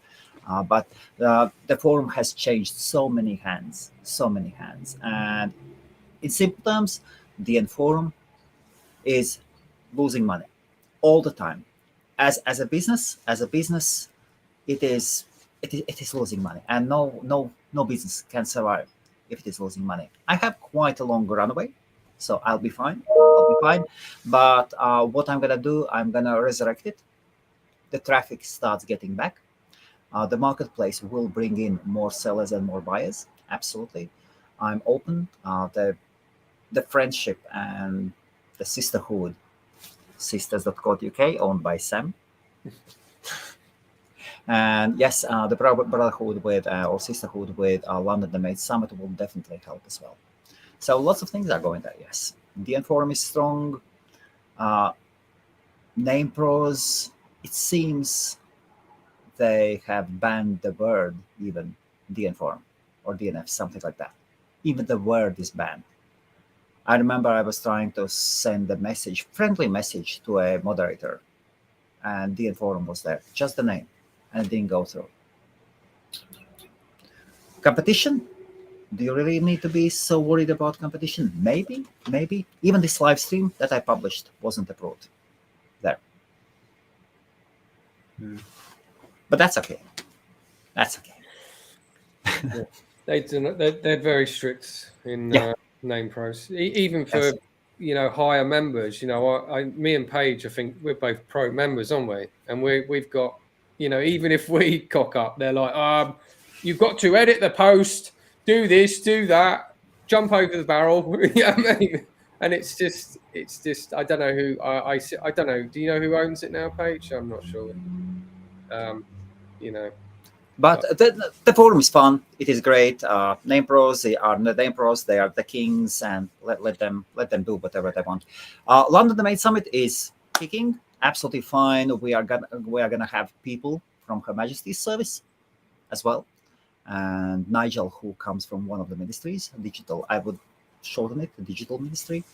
But the forum has changed so many hands. And in simple terms, the forum is losing money all the time. As a business, it is losing money, and no business can survive if it is losing money. I have quite a long runway, so I'll be fine. But what I'm gonna do, I'm gonna resurrect it. The traffic starts getting back. The marketplace will bring in more sellers and more buyers. Absolutely, I'm open. The friendship and the sisterhood, sisters.co.uk, owned by Sam. And yes, the brotherhood with or sisterhood with London Domain Summit will definitely help as well. So lots of things are going there. Yes, DN Forum is strong. Name pros, it seems they have banned the word, even DN Forum or DNF, something like that. Even the word is banned. I remember I was trying to send a friendly message to a moderator, and DN Forum was there, just the name, and it didn't go through. Competition? Do you really need to be so worried about competition? Maybe. Even this live stream that I published wasn't approved there. But that's okay. Yeah. They're very strict in name pros, even for higher members. Me and Paige, I think we're both pro members, aren't we? And we've got, even if we cock up, they're like, you've got to edit the post, do this, do that, jump over the barrel. Yeah, I mean, and it's just I don't know who I don't know. Do you know who owns it now, Paige? I'm not sure. But the forum is fun. It is great. Name pros, they are the name pros. They are the kings, and let them do whatever they want. London Domain Summit is kicking absolutely fine. We are gonna have people from Her Majesty's service as well, and Nigel, who comes from one of the ministries, digital. I would shorten it, the digital ministry.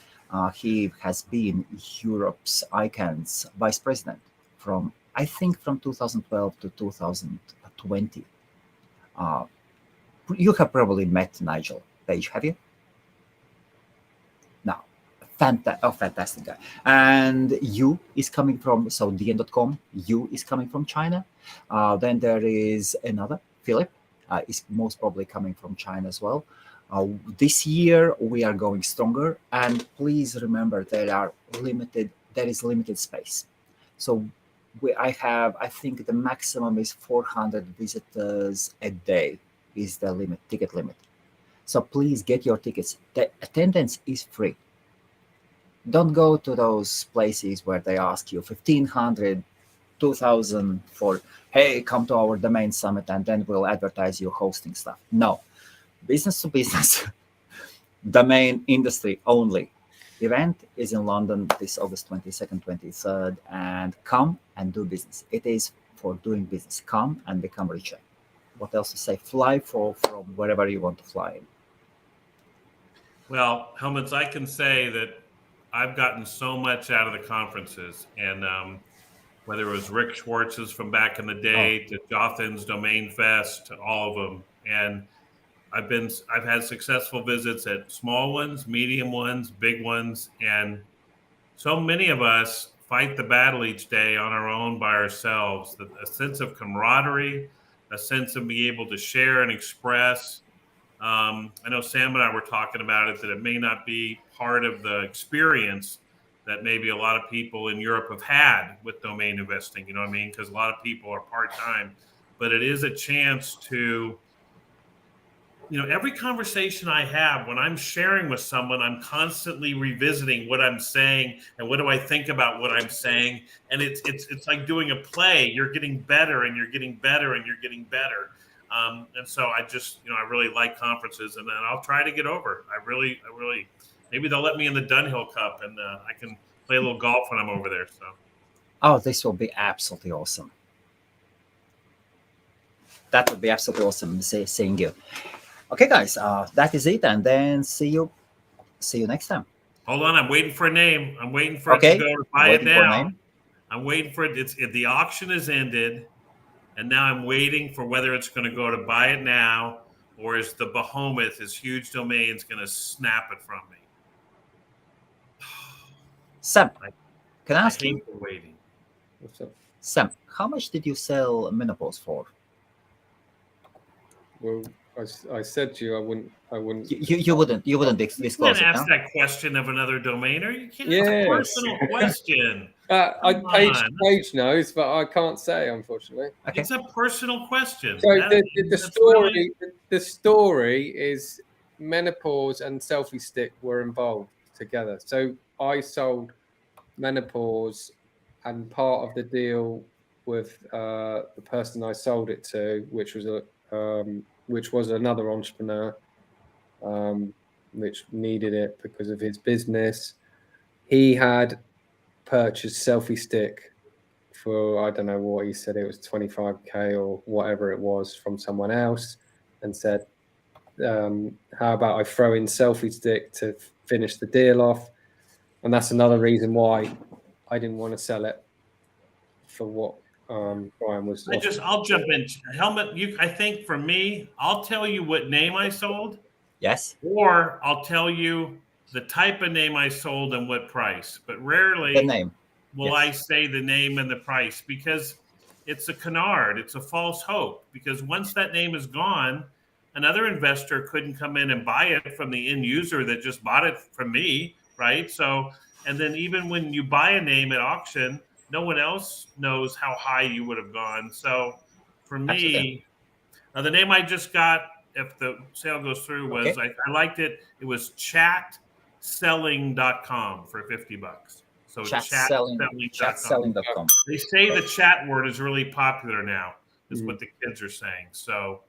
He has been Europe's ICANN's vice president from 2012 to 2020. You have probably met Nigel, Page, have you? No. Fantastic guy. And U is coming from, so dn.com, U is coming from China. Then there is another, Philip, is most probably coming from China as well. This year we are going stronger, and please remember there is limited space. So I think the maximum is 400 visitors a day is the ticket limit. So please get your tickets. The attendance is free. Don't go to those places where they ask you 1,500, 2,000 for, hey, come to our domain summit and then we'll advertise you hosting stuff. No, business to business, domain industry only. Event is in London this August 22nd, 23rd, and come and do business. It is for doing business. Come and become richer. What else to say? Fly from wherever you want to fly in. Well, Helmets, I can say that I've gotten so much out of the conferences, and whether it was Rick Schwartz's from back in the day to Jothan's Domain Fest, to all of them, and I've had successful visits at small ones, medium ones, big ones, and so many of us fight the battle each day on our own by ourselves. A sense of camaraderie, a sense of being able to share and express. I know Sam and I were talking about it, that it may not be part of the experience that maybe a lot of people in Europe have had with domain investing, you know what I mean? Because a lot of people are part-time, but it is a chance to, every conversation I have, when I'm sharing with someone, I'm constantly revisiting what I'm saying and what do I think about what I'm saying. And it's like doing a play. You're getting better and you're getting better and you're getting better. And so I just, I really like conferences, and then I'll try to get over. I really, maybe they'll let me in the Dunhill Cup, and I can play a little golf when I'm over there. So, oh, this will be absolutely awesome. That would be absolutely awesome. Seeing you. Okay, guys, that is it, and then see you next time. Hold on, I'm waiting for a name. I'm waiting for it to go to buy it now. I'm waiting for it. The auction is ended. And now I'm waiting for whether it's going to go to buy it now, or is the behemoth, his huge domains, going to snap it from me? Sam, can I ask you? you? Waiting. What's up? Sam, how much did you sell Menopause for? Well, I said to you I wouldn't. You wouldn't disclose it. You can't ask no? that question of another domainer. You can't. Yes. It's a personal question. Page knows, but I can't say, unfortunately. Okay. It's a personal question. So the story is Menopause and Selfie Stick were involved together. So I sold Menopause, and part of the deal with the person I sold it to, which was another entrepreneur, which needed it because of his business. He had purchased Selfie Stick for, I don't know what he said, it was 25k or whatever it was, from someone else, and said, how about I throw in Selfie Stick to finish the deal off? And that's another reason why I didn't want to sell it for what Brian was. I'll jump in. Helmet, I think for me, I'll tell you what name I sold. Yes. Or I'll tell you the type of name I sold and what price. But rarely the name. Will I say the name and the price, because it's a canard. It's a false hope, because once that name is gone, another investor couldn't come in and buy it from the end user that just bought it from me, right? So, and then even when you buy a name at auction, no one else knows how high you would have gone. So for me, the name I just got, if the sale goes through, was, I liked it. It was chatselling.com for $50. So chatselling.com. They say the chat word is really popular now, is what the kids are saying. So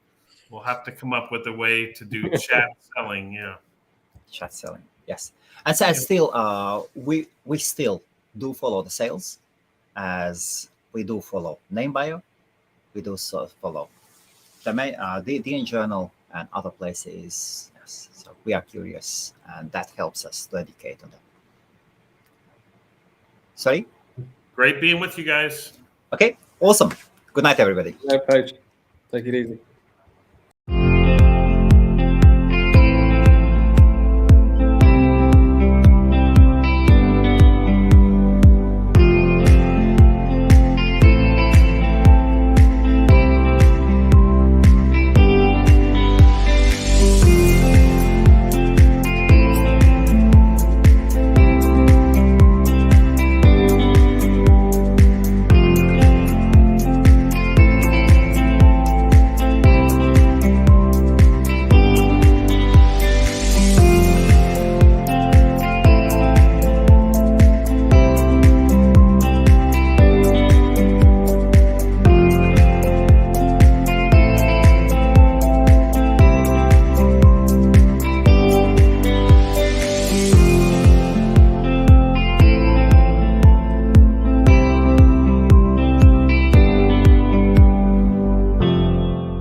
we'll have to come up with a way to do chat selling. Yeah. Chat selling. Yes. And so still, we still do follow the sales, as we do follow Name Bio. We do follow the DN Journal and other places. Yes. So we are curious, and that helps us to educate on them. Sorry? Great being with you guys. Okay, awesome. Good night, everybody. No, Page. Take it easy.